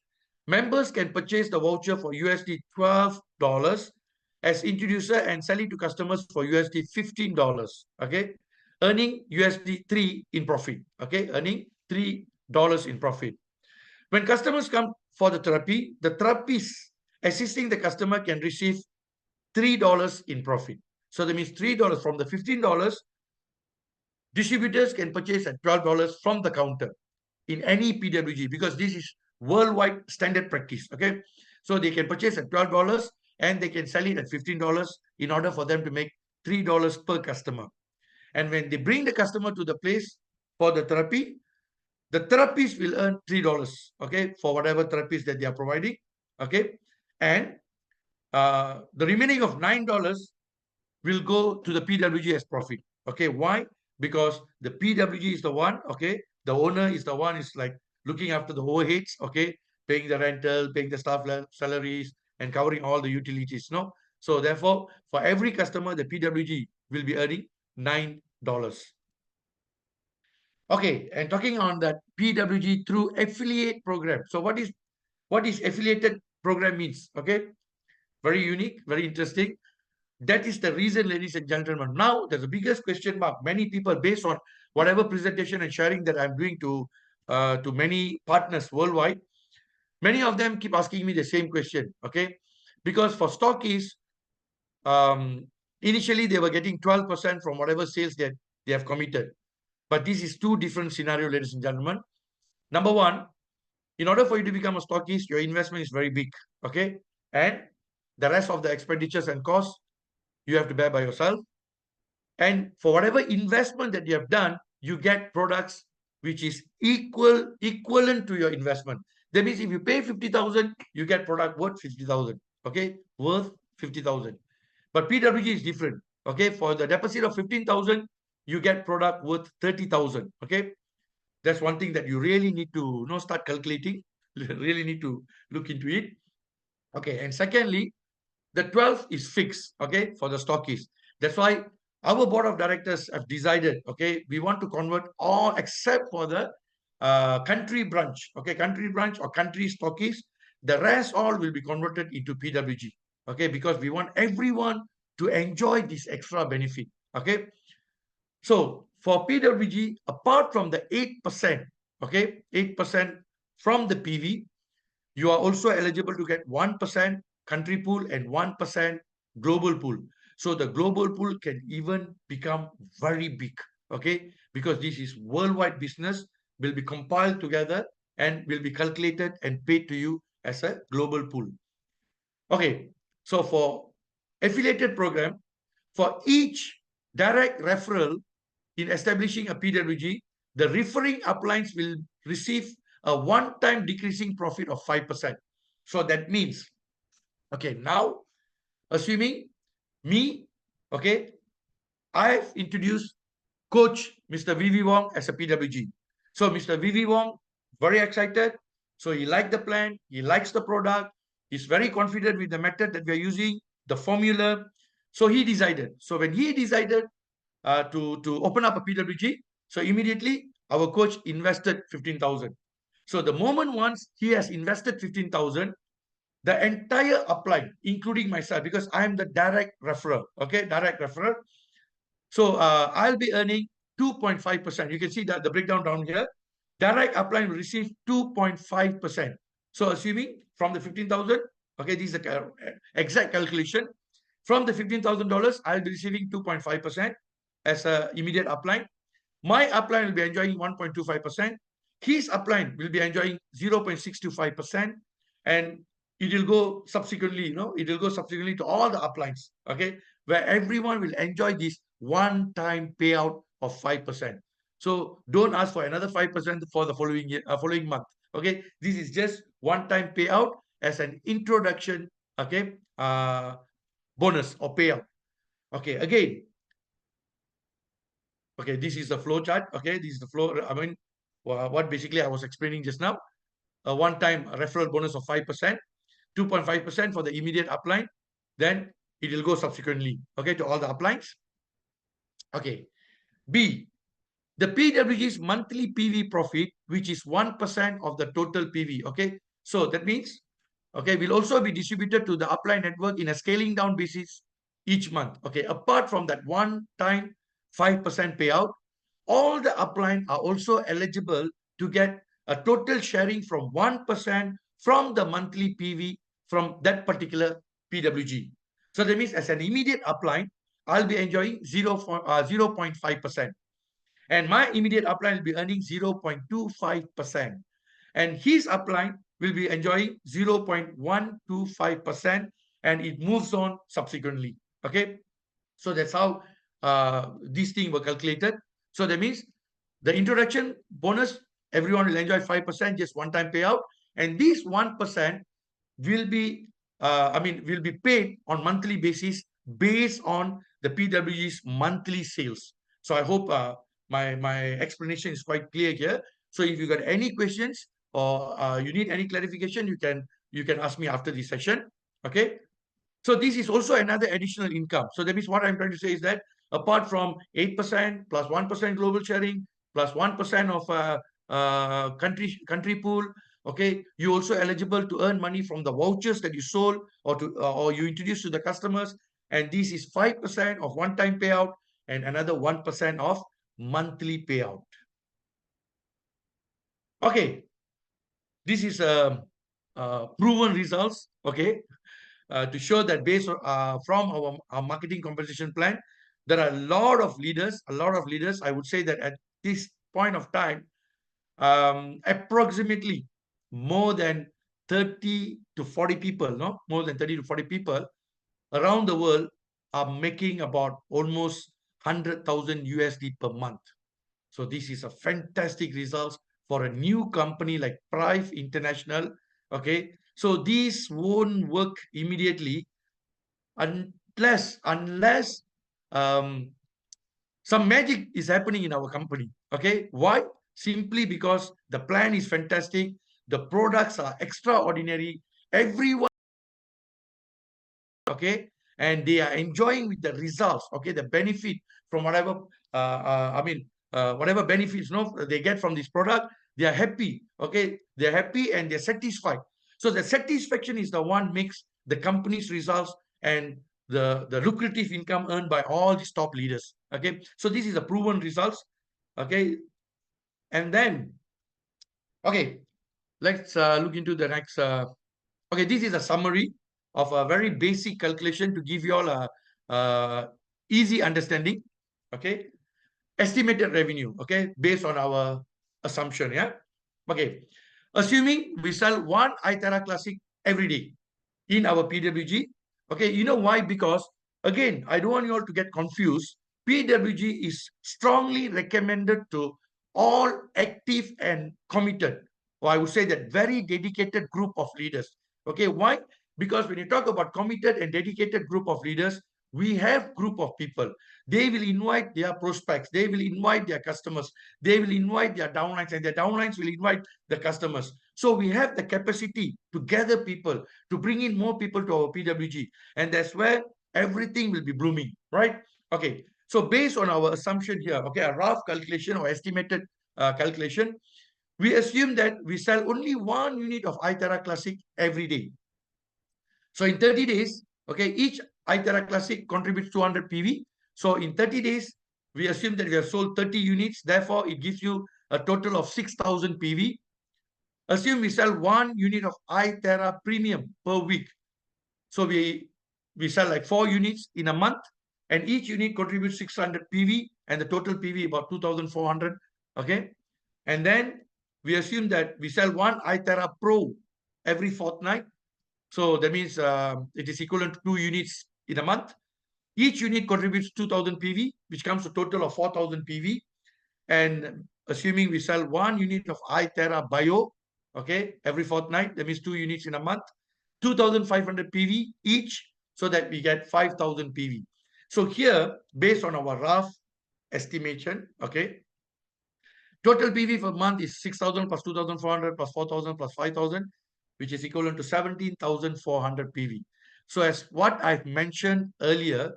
Members can purchase the voucher for USD $12 as introducer and sell it to customers for USD $15. Okay, earning USD 3 in profit. Okay, earning $3 in profit. When customers come for the therapist assisting the customer can receive $3 in profit. So that means $3 from the $15. Distributors can purchase at $12 from the counter in any PWG because this is worldwide standard practice. Okay, so they can purchase at $12 and they can sell it at $15 in order for them to make $3 per customer. And when they bring the customer to the place for the therapy, the therapist will earn $3, okay, for whatever therapies that they are providing, okay, and the remaining of $9 will go to the PWG as profit. Okay, why? Because the PWG is the one, okay, the owner is the one is like looking after the overheads, okay, paying the rental, paying the staff salaries, and covering all the utilities. No, so therefore, for every customer, the PWG will be earning $9. Okay, and talking on that PWG through affiliate program. So what is affiliated program means? Okay, very unique, very interesting. That is the reason, ladies and gentlemen. Now, there's the biggest question mark. Many people, based on whatever presentation and sharing that I'm doing to many partners worldwide, many of them keep asking me the same question. Okay, because for stockists, initially they were getting 12% from whatever sales that they have committed. But this is two different scenarios, ladies and gentlemen. Number one, in order for you to become a stockist, your investment is very big. Okay, and the rest of the expenditures and costs you have to bear by yourself. And for whatever investment that you have done, you get products which is equivalent to your investment. That means if you pay 50,000, you get product worth 50,000. Okay, worth 50,000. But PWG is different. Okay, for the deposit of 15,000, you get product worth 30,000. Okay, that's one thing that you really need to start calculating. Really need to look into it. Okay, and secondly, the 12 is fixed, okay, for the stockists. That's why our board of directors have decided, okay, we want to convert all except for the country branch, okay, country branch or country stockists. The rest all will be converted into PWG, okay, because we want everyone to enjoy this extra benefit, okay. So for PWG, apart from the 8%, okay, 8% from the PV, you are also eligible to get 1% country pool and 1% global pool. So the global pool can even become very big, okay? Because this is worldwide business, will be compiled together and will be calculated and paid to you as a global pool. Okay, so for affiliated program, for each direct referral in establishing a PWG, the referring uplines will receive a one-time decreasing profit of 5%. So that means, okay, now assuming me, okay, I've introduced Coach Mr. VV Wong as a PWG. So Mr. VV Wong, very excited. So he liked the plan, he likes the product, he's very confident with the method that we are using, the formula. So he decided. So when he decided to open up a PWG, so immediately our coach invested 15,000. So the moment once he has invested 15,000, the entire upline, including myself, because I am the direct referrer, okay, direct referrer. So I'll be earning 2.5%. You can see that the breakdown down here. Direct upline will receive 2.5%. So assuming from the 15,000, okay, this is the exact calculation. From the $15,000, I'll be receiving 2.5% as an immediate upline. My upline will be enjoying 1.25%. His upline will be enjoying 0.625%. And it will go subsequently, it will go subsequently to all the uplines, okay, where everyone will enjoy this one-time payout of 5%. So don't ask for another 5% for the following year, following month, okay. This is just one-time payout as an introduction, okay, bonus or payout. Okay, again, okay, this is the flow chart. Okay, this is the flow. I mean, what basically I was explaining just now. A one-time referral bonus of 5%, 2.5% for the immediate upline. Then it will go subsequently, okay, to all the uplines. Okay. B, the PWG's monthly PV profit, which is 1% of the total PV. Okay. So that means, okay, will also be distributed to the upline network in a scaling down basis each month. Okay, apart from that one-time 5% payout, all the upline are also eligible to get a total sharing from 1% from the monthly PV from that particular PWG. So that means as an immediate upline, I'll be enjoying 0.5%. And my immediate upline will be earning 0.25%. And his upline will be enjoying 0.125%, and it moves on subsequently. Okay, so that's how these things were calculated. So that means the introduction bonus, everyone will enjoy 5%, just one-time payout, and this 1% will be, will be paid on monthly basis based on the PWG's monthly sales. So I hope my explanation is quite clear here. So if you got any questions or you need any clarification, you can ask me after this session. Okay. So this is also another additional income. So that means what I'm trying to say is that apart from 8% plus 1% global sharing plus 1% of country pool, okay, you also eligible to earn money from the vouchers that you sold or you introduced to the customers. And this is 5% of one-time payout and another 1% of monthly payout. Okay, this is proven results. Okay. To show that based from our marketing compensation plan, there are a lot of leaders. I would say that at this point of time, approximately more than 30 to 40 people, more than 30 to 40 people around the world are making about almost 100,000 USD per month. So this is a fantastic result for a new company like PRIFE International. Okay, so these won't work immediately unless some magic is happening in our company. Okay, why? Simply because the plan is fantastic, the products are extraordinary, everyone, okay, and they are enjoying with the results, okay, the benefit from whatever whatever benefits they get from this product. They are happy, okay, they're happy and they're satisfied. So the satisfaction is the one makes the company's results and the lucrative income earned by all these top leaders. Okay, so this is the proven results. Okay, and then okay, let's look into the next. Okay, this is a summary of a very basic calculation to give you all a easy understanding. Okay, estimated revenue. Okay, based on our assumption. Yeah. Okay, assuming we sell one iTerra Classic every day in our PWG. Okay, you know why? Because again, I don't want you all to get confused. PWG is strongly recommended to all active and committed, or I would say that very dedicated group of leaders. Okay, why? Because when you talk about committed and dedicated group of leaders, we have group of people. They will invite their prospects, they will invite their customers, they will invite their downlines, and their downlines will invite the customers. So we have the capacity to gather people, to bring in more people to our PWG, and that's where everything will be blooming, right? Okay, so based on our assumption here, okay, a rough calculation or estimated calculation, we assume that we sell only one unit of iTerra Classic every day. So in 30 days, okay, each iTerra Classic contributes 200 PV. So in 30 days, we assume that we have sold 30 units. Therefore, it gives you a total of 6,000 PV. Assume we sell one unit of iTerra Premium per week. So we sell like 4 units in a month, and each unit contributes 600 PV, and the total PV about 2,400. Okay, and then we assume that we sell one iTerra Pro every fortnight. So that means it is equivalent to 2 units in a month. Each unit contributes 2,000 PV, which comes to a total of 4,000 PV. And assuming we sell one unit of iTerra Bio, okay, every fortnight, that means 2 units in a month, 2,500 PV each, so that we get 5,000 PV. So here, based on our rough estimation, okay, total PV per month is 6,000 plus 2,400 plus 4,000 plus 5,000, which is equivalent to 17,400 PV. So as what I've mentioned earlier,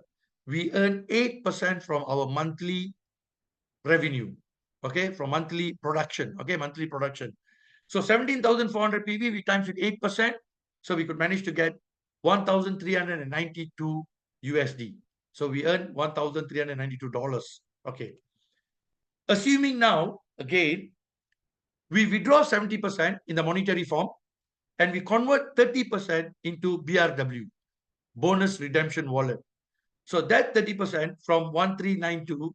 we earn 8% from our monthly revenue, okay, from monthly production, okay, monthly production. So 17,400 PV, we times with 8%. So we could manage to get 1,392 USD. So we earn $1,392. Okay. Assuming now, again, we withdraw 70% in the monetary form and we convert 30% into BRW, bonus redemption wallet. So that 30% from 1,392,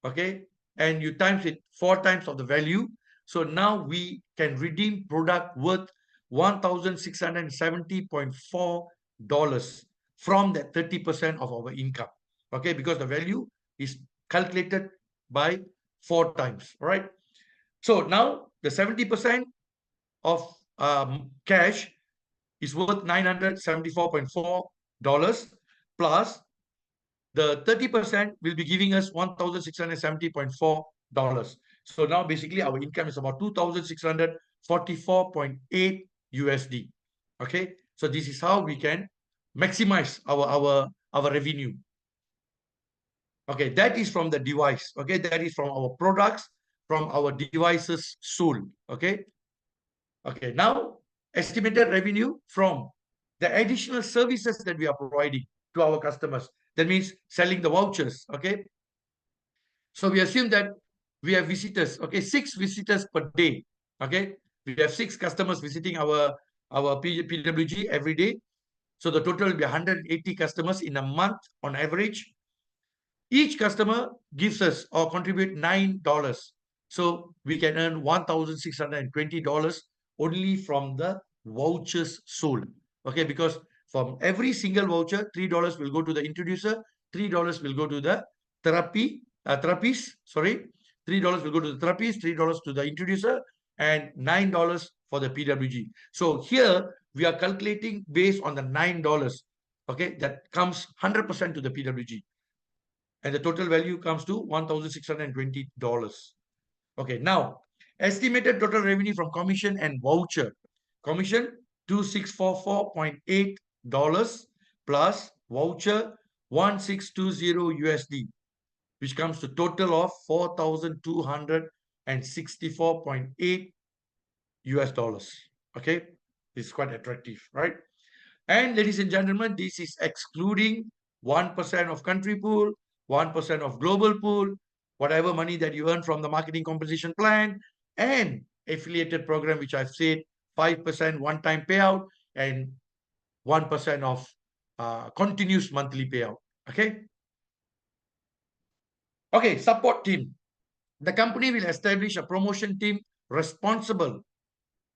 okay, and you times it 4 times of the value. So now we can redeem product worth $1,670.4 from that 30% of our income, okay, because the value is calculated by 4 times, right? So now the 70% of cash is worth $974.4 plus the 30% will be giving us $1,670.4. So now basically our income is about 2,644.8 USD. Okay, so this is how we can maximize our revenue. Okay, that is from the device. Okay, that is from our products, from our devices sold. Okay. Okay, now estimated revenue from the additional services that we are providing to our customers. That means selling the vouchers. Okay. So we assume that we have visitors. Okay, 6 visitors per day. Okay, we have 6 customers visiting our PWG every day. So the total will be 180 customers in a month on average. Each customer gives us or contribute $9. So we can earn $1,620 only from the vouchers sold. Okay, because from every single voucher, $3 will go to the introducer, $3 will go to the therapist, sorry, $3 will go to the therapist, $3 to the introducer, and $9 for the PWG. So here we are calculating based on the $9. Okay, that comes 100% to the PWG. And the total value comes to $1,620. Okay, now estimated total revenue from commission and voucher. Commission $2,644.8 plus voucher 1,620 USD, which comes to total of $4,264.8 US dollars. Okay, this is quite attractive, right? And ladies and gentlemen, this is excluding 1% of country pool, 1% of global pool, whatever money that you earn from the marketing composition plan, and affiliated program, which I've said 5% one-time payout and 1% of continuous monthly payout. Okay. Okay, support team. The company will establish a promotion team responsible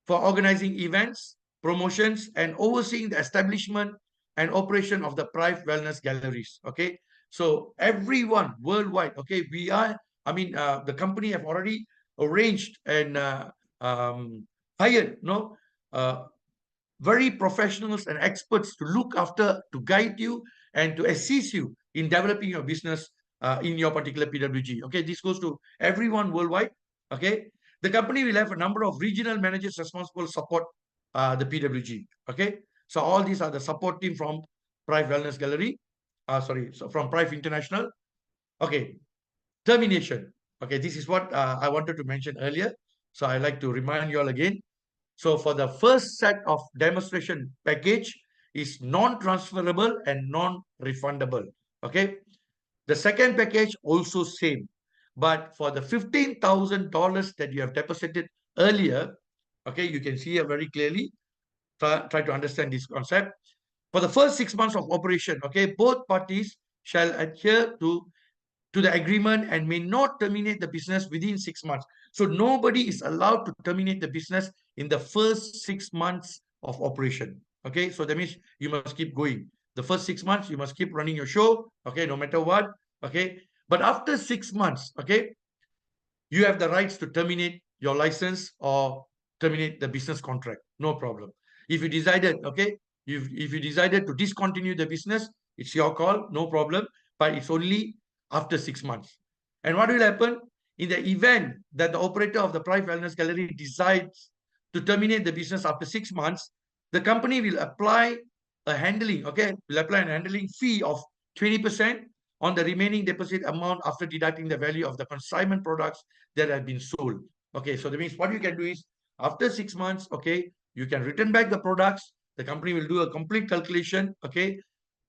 for organizing events, promotions, and overseeing the establishment and operation of the PRIFE Wellness Galleries. Okay, so everyone worldwide, okay, the company have already arranged and hired, very professionals and experts to look after, to guide you, and to assist you in developing your business in your particular PWG. Okay, this goes to everyone worldwide. Okay, the company will have a number of regional managers responsible to support the PWG. Okay, so all these are the support team from PRIFE Wellness Gallery. So from PRIFE International. Okay, termination. Okay, this is what I wanted to mention earlier. So I like to remind you all again. So for the first set of demonstration package is non-transferable and non-refundable. Okay, the second package also same. But for the $15,000 that you have deposited earlier, okay, you can see it very clearly. Try to understand this concept. For the first 6 months of operation, okay, both parties shall adhere to the agreement and may not terminate the business within 6 months. So nobody is allowed to terminate the business in the first 6 months of operation. Okay, so that means you must keep going. The first 6 months, you must keep running your show, okay, no matter what, okay. But after 6 months, okay, you have the rights to terminate your license or terminate the business contract. No problem. If you decided, okay, if you decided to discontinue the business, it's your call, no problem. But it's only after 6 months. And what will happen in the event that the operator of the PRIFE Wellness Gallery decides to terminate the business after 6 months, the company will apply a handling, okay, will apply a handling fee of 20% on the remaining deposit amount after deducting the value of the consignment products that have been sold. Okay, so that means what you can do is After 6 months, okay, you can return back the products. The company will do a complete calculation, okay.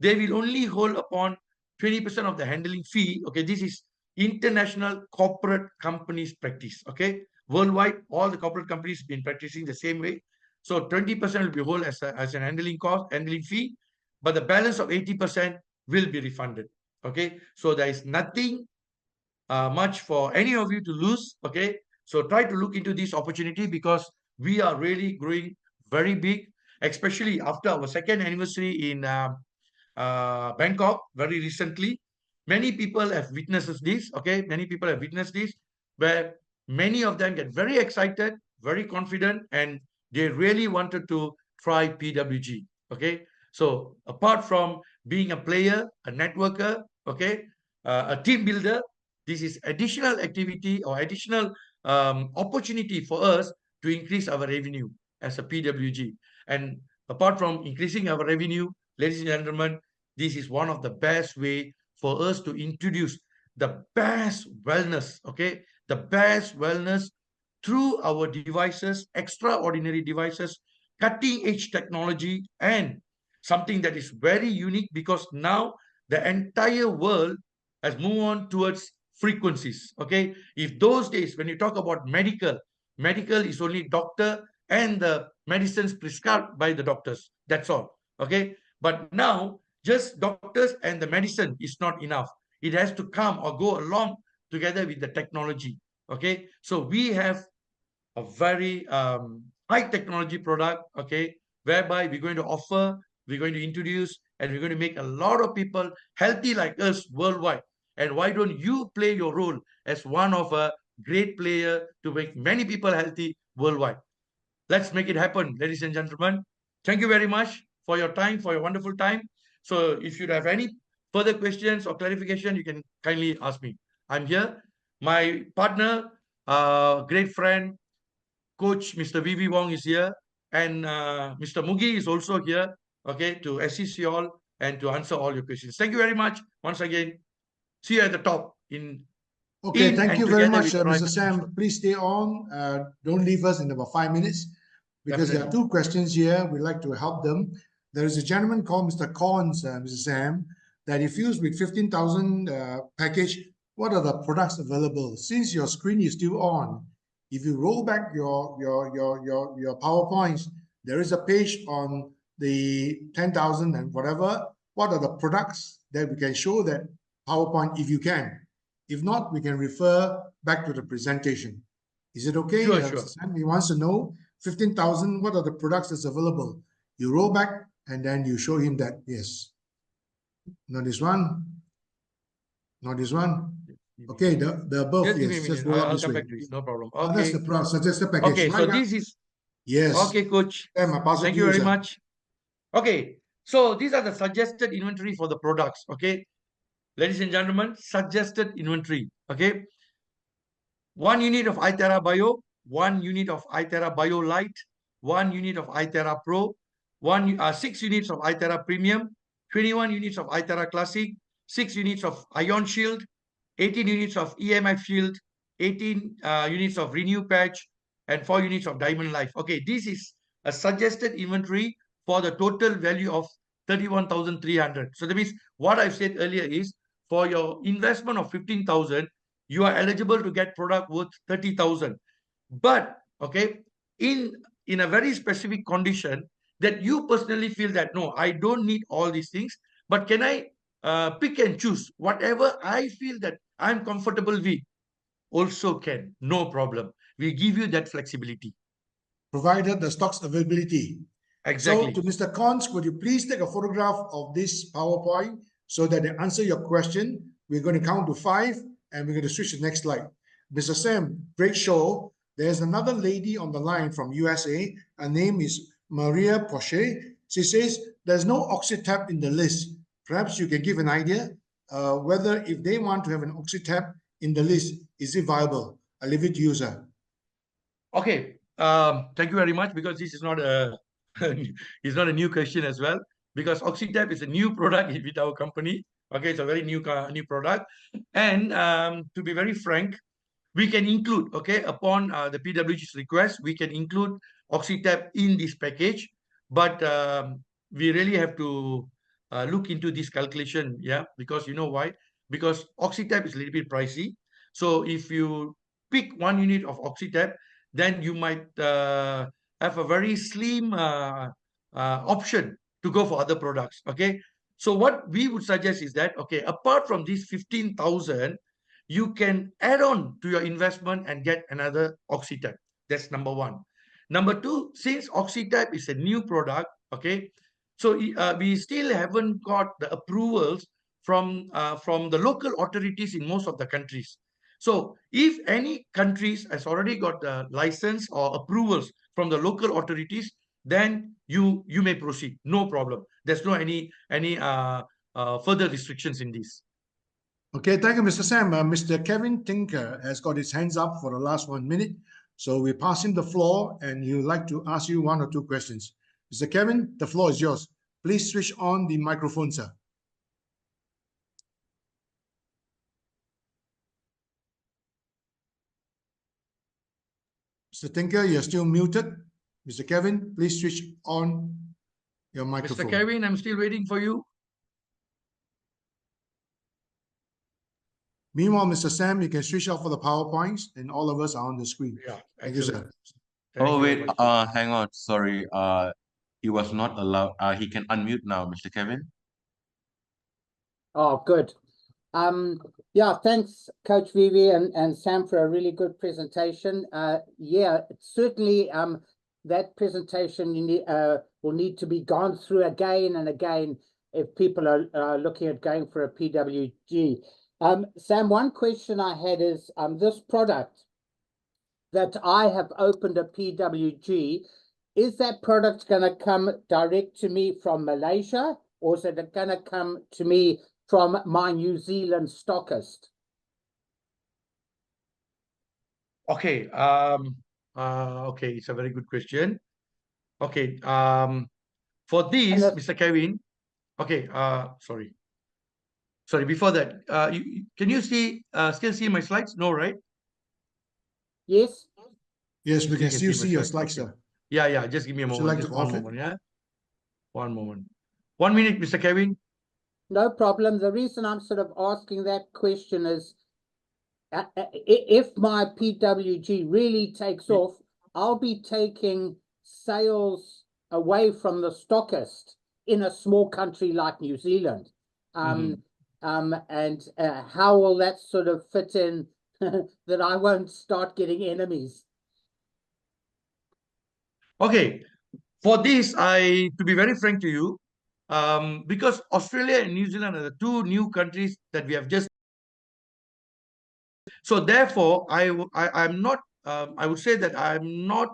They will only hold upon 20% of the handling fee, okay. This is international corporate companies practice, okay. Worldwide, all the corporate companies been practicing the same way. So 20% will be whole as an handling cost, handling fee, but the balance of 80% will be refunded, okay. So there is nothing much for any of you to lose, okay. So try to look into this opportunity because we are really growing very big, especially after our second anniversary in Bangkok very recently. Many people have witnessed this, okay. Many people have witnessed this, where many of them get very excited, very confident, and they really wanted to try PWG, okay. So apart from being a player, a networker, okay, a team builder, this is additional activity or additional opportunity for us to increase our revenue as a PWG. And apart from increasing our revenue, ladies and gentlemen, this is one of the best way for us to introduce the best wellness, okay? The best wellness through our devices, extraordinary devices, cutting edge technology, and something that is very unique because now the entire world has moved on towards frequencies, okay? If those days, when you talk about medical is only doctor and the medicines prescribed by the doctors, that's all, okay? But now, just doctors and the medicine is not enough. It has to come or go along together with the technology, okay? So we have a very high technology product, okay, whereby we're going to offer, we're going to introduce, and we're going to make a lot of people healthy like us worldwide. And why don't you play your role as one of a great player to make many people healthy worldwide? Let's make it happen, ladies and gentlemen. Thank you very much for your time, for your wonderful time. So if you have any further questions or clarification, you can kindly ask me. I'm here. My partner, great friend, Coach Mr. VV Wong is here, and Mr. Mugi is also here, okay, to assist you all and to answer all your questions. Thank you very much once again. See you at the top. Okay, thank you very much, Mr. PRIFE. Sam. Please stay on. Don't leave us in about 5 minutes because there are two questions here. We'd like to help them. There is a gentleman called Mr. Collins, Mr. Sam, that if used with 15,000 package, what are the products available? Since your screen is still on, if you roll back your PowerPoints, there is a page on the 10,000 and whatever. What are the products that we can show that PowerPoint if you can? If not, we can refer back to the presentation. Is it okay? Sure, sure. Sam, he wants to know 15,000, what are the products that's available? You roll back and then you show him that, yes. Not this one. Not this one. Okay, the above, yes. Just roll I'll this come way. back to it. No problem. Okay. That's the suggested package. Okay, so this is... Yes. Okay, Coach. Thank you very much. Okay, so these are the suggested inventory for the products, okay? Ladies and gentlemen, suggested inventory, okay? 1 unit of iTerra Bio, 1 unit of iTerra Bio Lite, 1 unit of iTerra Pro, 6 units of iTerra Premium, 21 units of iTerra Classic, 6 units of Ion Shield, 18 units of EMF Shield, 18 units of Renew Patch, and 4 units of Diamond Life. Okay, this is a suggested inventory for the total value of 31,300. So that means what I've said earlier is for your investment of 15,000, you are eligible to get product worth 30,000. But okay, in a very specific condition that you personally feel that no, I don't need all these things, but can I pick and choose whatever I feel that I'm comfortable with? Also can, no problem. We give you that flexibility. Provided the stock's availability. Exactly. So to Mr. Cons, would you please take a photograph of this PowerPoint so that they answer your question? We're going to count to 5 and we're going to switch to the next slide. Mr. Sam, great show. There's another lady on the line from USA. Her name is Maria Poche. She says there's no OxyTap in the list. Perhaps you can give an idea whether if they want to have an OxyTap in the list, is it viable? I leave it to you, sir. Okay. Thank you very much, because this is not a it's not a new question as well, because OxyTap is a new product with our company. Okay, it's a very new product. And to be very frank, we can include, okay, upon the PWG's request, we can include Oxytab in this package, but we really have to look into this calculation, yeah, because you know why? Because Oxytab is a little bit pricey. So if you pick 1 unit of Oxytab, then you might have a very slim option to go for other products, okay? So what we would suggest is that, okay, apart from this 15,000, you can add on to your investment and get another Oxytab. That's number one. Number two, since Oxytab is a new product, okay, so we still haven't got the approvals from the local authorities in most of the countries. So if any countries has already got the license or approvals from the local authorities, then you may proceed, no problem. There's no any further restrictions in this. Okay, thank you, Mr. Sam. Mr. Kevin Tinker has got his hands up for the last 1 minute. So we pass him the floor and he would like to ask you 1 or 2 questions. Mr. Kevin, the floor is yours. Please switch on the microphone, sir. Mr. Tinker, you're still muted. Mr. Kevin, please switch on your microphone. Mr. Kevin, I'm still waiting for you. Meanwhile, Mr. Sam, you can switch off for the PowerPoints and all of us are on the screen. Yeah, Thank you, sir. Oh, wait, hang on. Sorry. He was not allowed. He can unmute now, Mr. Kevin. Oh, good. Yeah, thanks, Coach Vivi and Sam, for a really good presentation. Yeah, certainly that presentation will need to be gone through again and again if people are looking at going for a PWG. Sam, one question I had is this product that I have opened a PWG, is that product going to come direct to me from Malaysia, or is it going to come to me from my New Zealand stockist? Okay. Okay, it's a very good question. Okay. For this, Mr. Kevin. Okay. Sorry. Before that, can you still see my slides? No, right? Yes. Yes, we can still see your slides, slides, sir. Yeah. Just give me a moment. Like just 1 moment. Yeah. 1 moment. 1 minute, Mr. Kevin. No problem. The reason I'm sort of asking that question is if my PWG really takes off, I'll be taking sales away from the stockist in a small country like New Zealand. And how will that sort of fit in that I won't start getting enemies? Okay. For this, to be very frank to you, because Australia and New Zealand are the 2 new countries that we have just. So therefore, I'm not. I would say that I'm not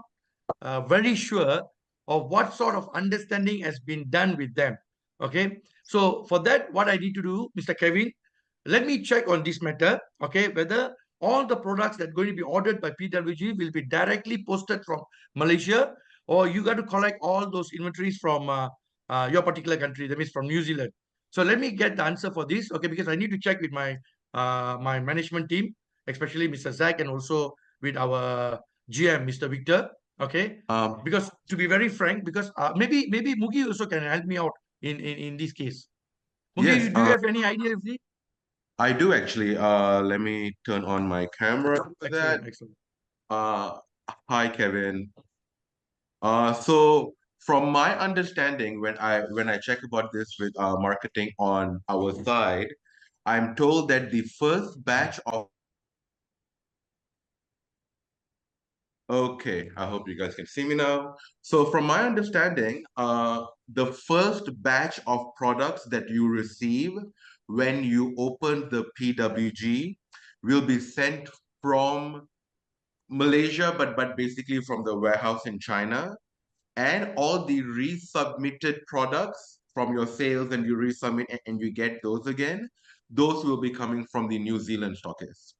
very sure of what sort of understanding has been done with them. Okay. So for that, what I need to do, Mr. Kevin, let me check on this matter. Okay, whether all the products that are going to be ordered by PWG will be directly posted from Malaysia, or you got to collect all those inventories from your particular country, that means from New Zealand. So let me get the answer for this, okay, because I need to check with my my management team, especially Mr. Zach, and also with our GM, Mr. Victor, okay? Because to be very frank, because maybe Mugi also can help me out in this case. Mugi, Yes, do you have any idea of this? I do actually. Let me turn on my camera for that. Excellent. Hi, Kevin. So from my understanding, when I check about this with marketing on our side, I'm told that the first batch of. Okay, I hope you guys can see me now. So from my understanding, the first batch of products that you receive when you open the PWG will be sent from Malaysia, but basically from the warehouse in China. And all the resubmitted products from your sales, and you resubmit and you get those again, those will be coming from the New Zealand stockist.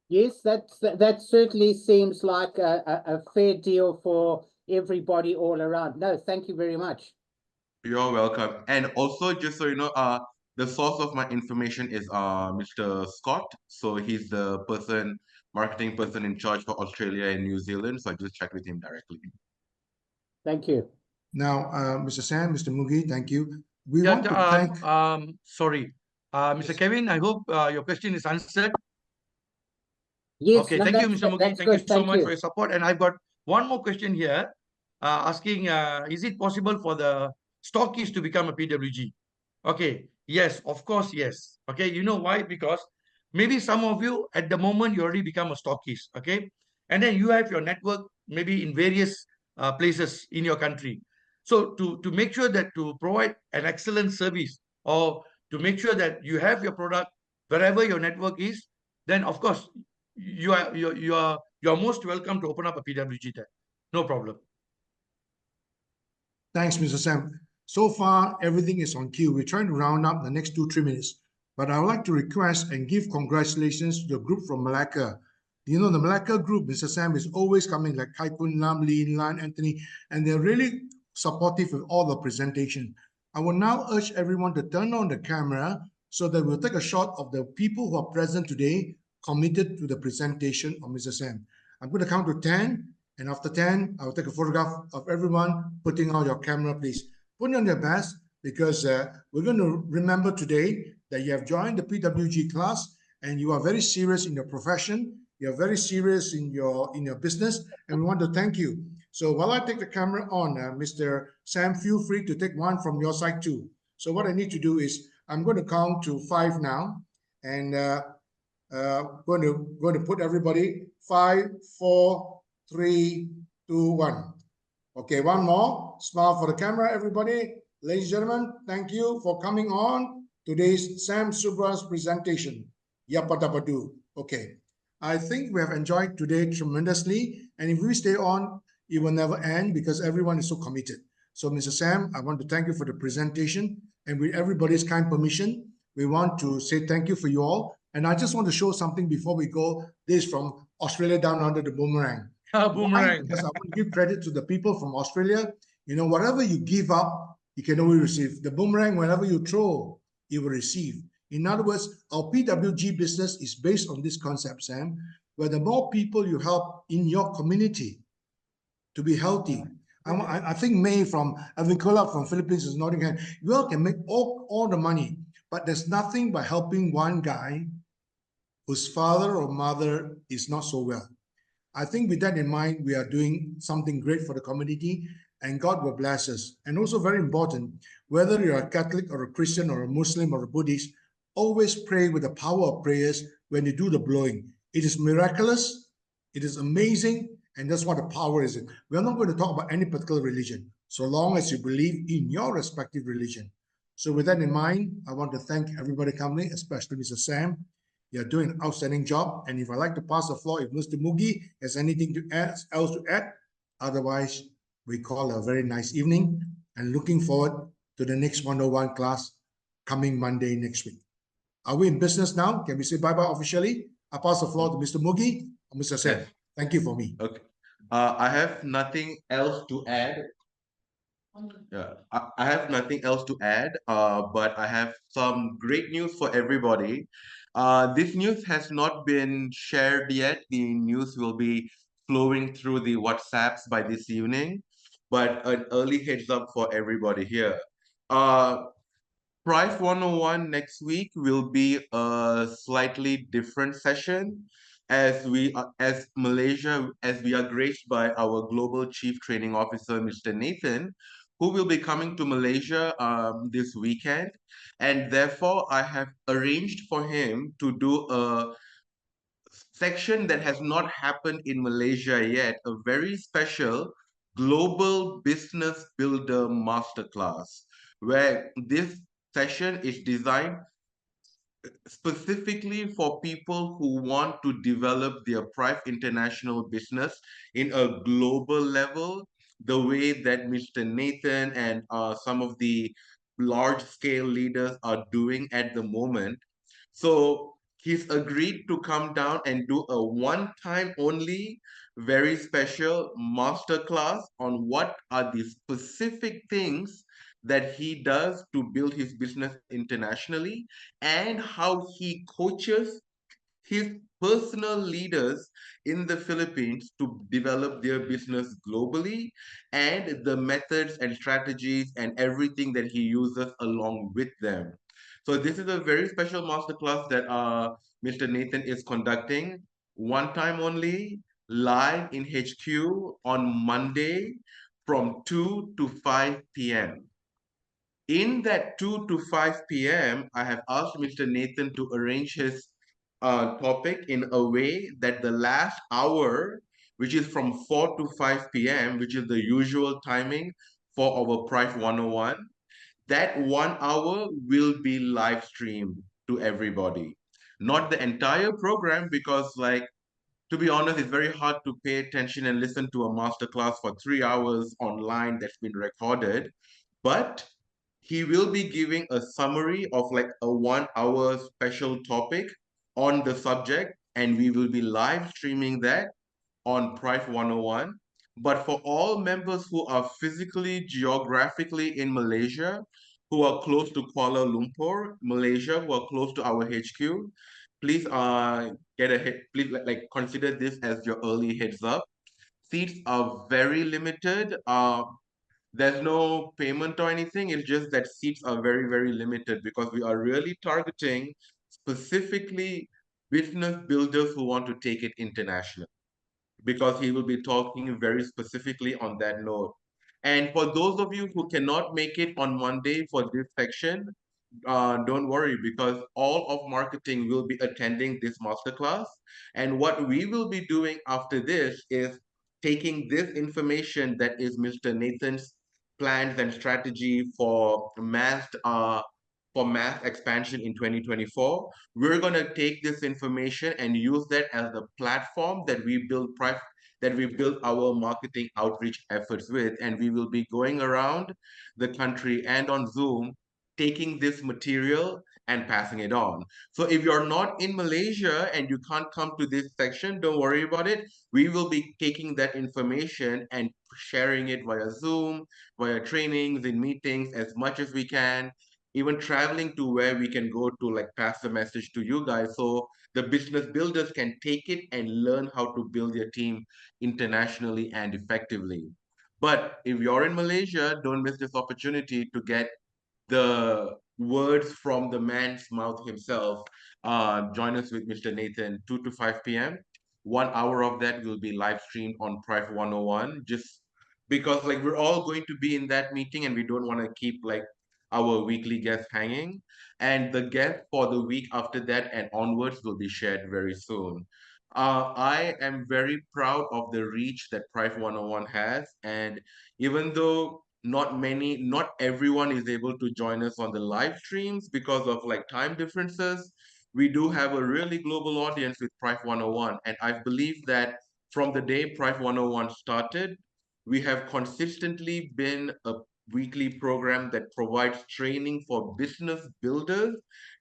Yes, that certainly seems like a fair deal for everybody all around. No, thank you very much. You're welcome. And also, just so you know, The source of my information is Mr. Scott. So he's the marketing person in charge for Australia and New Zealand. So I just checked with him directly. Thank you. Now, Mr. Sam, Mr. Mugi, thank you. We Yeah, want to thank. sorry. Mr. Yes. Kevin, I hope your question is answered. Yes, Okay, no, thank you, that's, Mr. Mugi. that's Thank you good. so Thank much you. for your support. And I've got one more question here, asking, is it possible for the stockists to become a PWG? Okay, yes, of course, yes. Okay, you know why? Because maybe some of you at the moment you already become a stockist, okay? And then you have your network maybe in various places in your country. So to make sure that to provide an excellent service, or to make sure that you have your product wherever your network is, then of course you're most welcome to open up a PWG there. No problem. Thanks, Mr. Sam. So far, everything is on cue. We're trying to round up the next 2-3 minutes. But I would like to request and give congratulations to the group from Malacca. You know, the Malacca group, Mr. Sam, is always coming, like Kai Kun Lam, Lee Lan, Anthony, and they're really supportive with all the presentation. I will now urge everyone to turn on the camera so that we'll take a shot of the people who are present today committed to the presentation of Mr. Sam. I'm going to count to 10. And after 10, I'll take a photograph of everyone putting on your camera, please. Put on your best, because we're going to remember today that you have joined the PWG class and you are very serious in your profession. You're very serious in your business, and we want to thank you. So while I take the camera on, Mr. Sam, feel free to take one from your side too. So what I need to do is I'm going to count to 5 now, and going to put everybody 5, 4, 3, 2, 1. Okay, one more. Smile for the camera, everybody. Ladies and gentlemen, thank you for coming on today's Sam Subra's presentation. Yapadabadu. Okay. I think we have enjoyed today tremendously. And if we stay on, it will never end because everyone is so committed. So, Mr. Sam, I want to thank you for the presentation. And with everybody's kind permission, we want to say thank you for you all. And I just want to show something before we go. This is from Australia down under the boomerang. Boomerang. Why? Because I want to give credit to the people from Australia. You know, whatever you give up, you can always receive. The boomerang, whenever you throw, you will receive. In other words, our PWG business is based on this concept, Sam, where the more people you help in your community to be healthy. I think May from Avicola from Philippines is nodding hand. You all can make all the money, but there's nothing by helping one guy whose father or mother is not so well. I think with that in mind, we are doing something great for the community, and God will bless us. And also very important, whether you're a Catholic or a Christian or a Muslim or a Buddhist, always pray with the power of prayers when you do the blowing. It is miraculous, it is amazing, and that's what the power is in. We're not going to talk about any particular religion, so long as you believe in your respective religion. So with that in mind, I want to thank everybody coming, especially Mr. Sam. You're doing an outstanding job. And if I'd like to pass the floor, if Mr. Mugi has anything to add, else to add, otherwise, we call a very nice evening and looking forward to the next 101 class coming Monday next week. Are we in business now? Can we say bye-bye officially? I pass the floor to Mr. Mugi or Mr. Sam. Yes. Thank you for me. Okay. I have nothing else to add. Yeah, I have nothing else to add, but I have some great news for everybody. This news has not been shared yet. The news will be flowing through the WhatsApps by this evening, but an early heads up for everybody here. PRIFE 101 next week will be a slightly different session as we are graced by our global chief training officer, Mr. Nathan, who will be coming to Malaysia this weekend. And therefore, I have arranged for him to do a section that has not happened in Malaysia yet, a very special Global Business Builder Masterclass, where this session is designed specifically for people who want to develop their PRIFE international business in a global level, the way that Mr. Nathan and some of the large-scale leaders are doing at the moment. So he's agreed to come down and do a one-time only, very special masterclass on what are the specific things that he does to build his business internationally, and how he coaches his personal leaders in the Philippines to develop their business globally, and the methods and strategies and everything that he uses along with them. So this is a very special masterclass that Mr. Nathan is conducting, one time only, live in HQ on Monday from 2 to 5 p.m. In that 2 to 5 p.m., I have asked Mr. Nathan to arrange his topic in a way that the last hour, which is from 4 to 5 p.m., which is the usual timing for our PRIFE 101, that 1 hour will be live streamed to everybody. Not the entire program, because like, to be honest, it's very hard to pay attention and listen to a masterclass for 3 hours online that's been recorded. But he will be giving a summary of like a 1 hour special topic on the subject, and we will be live streaming that on PRIFE 101. But for all members who are physically, geographically in Malaysia, who are close to Kuala Lumpur, Malaysia, who are close to our HQ, please please like consider this as your early heads up. Seats are very limited. There's no payment or anything. It's just that seats are very, very limited, because we are really targeting specifically business builders who want to take it international, because he will be talking very specifically on that note. And for those of you who cannot make it on Monday for this section, don't worry, because all of marketing will be attending this masterclass. And what we will be doing after this is taking this information that is Mr. Nathan's plans and strategy for mass expansion in 2024. We're going to take this information and use that as the platform that we build our marketing outreach efforts with. And we will be going around the country and on Zoom, taking this material and passing it on. So if you're not in Malaysia and you can't come to this section, don't worry about it. We will be taking that information and sharing it via Zoom, via trainings and meetings as much as we can, even traveling to where we can go to like pass the message to you guys, so the business builders can take it and learn how to build their team internationally and effectively. But if you're in Malaysia, don't miss this opportunity to get the words from the man's mouth himself. Join us with Mr. Nathan, 2 to 5 p.m. 1 hour of that will be live streamed on PRIFE 101, just because like we're all going to be in that meeting and we don't want to keep like our weekly guests hanging. And the guest for the week after that and onwards will be shared very soon. I am very proud of the reach that PRIFE 101 has. And even though not everyone is able to join us on the live streams because of like time differences, we do have a really global audience with PRIFE 101. And I believe that from the day PRIFE 101 started, we have consistently been a weekly program that provides training for business builders,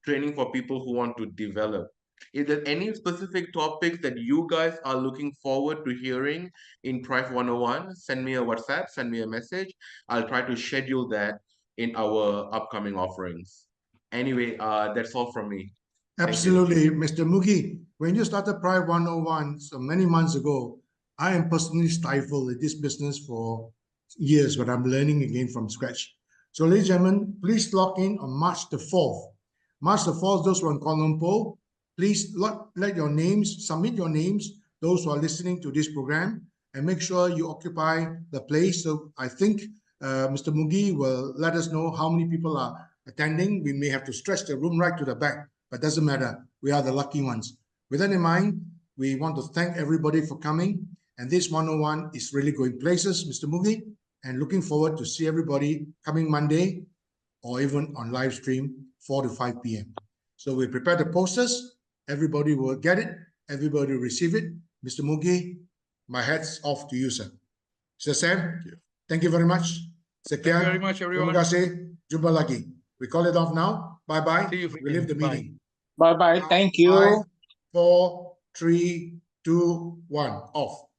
training for people who want to develop. Is there any specific topics that you guys are looking forward to hearing in PRIFE 101? Send me a WhatsApp, send me a message. I'll try to schedule that in our upcoming offerings. Anyway, that's all from me. Absolutely, Mr. Mugi. When you started PRIFE 101 so many months ago, I am personally stifled in this business for years, but I'm learning again from scratch. So, ladies and gentlemen, please log in on March the 4th. March the 4th, those who are in Kuala Lumpur, please let your names, submit your names, those who are listening to this program, and make sure you occupy the place. So I think Mr. Mugi will let us know how many people are attending. We may have to stretch the room right to the back, but doesn't matter. We are the lucky ones. With that in mind, we want to thank everybody for coming. And this 101 is really going places, Mr. Mugi, and looking forward to see everybody coming Monday or even on live stream 4 to 5 p.m. So we prepare the posters. Everybody will get it. Everybody will receive it. Mr. Mugi, my hat's off to you, sir. Sir Sam, thank you very much. Thank you very much, everyone. Terima kasih. Jumpa lagi. We call it off now. Bye-bye. See you. We leave the Bye. meeting. Bye-bye. Thank you. 5, 4, 3, 2, 1. Off.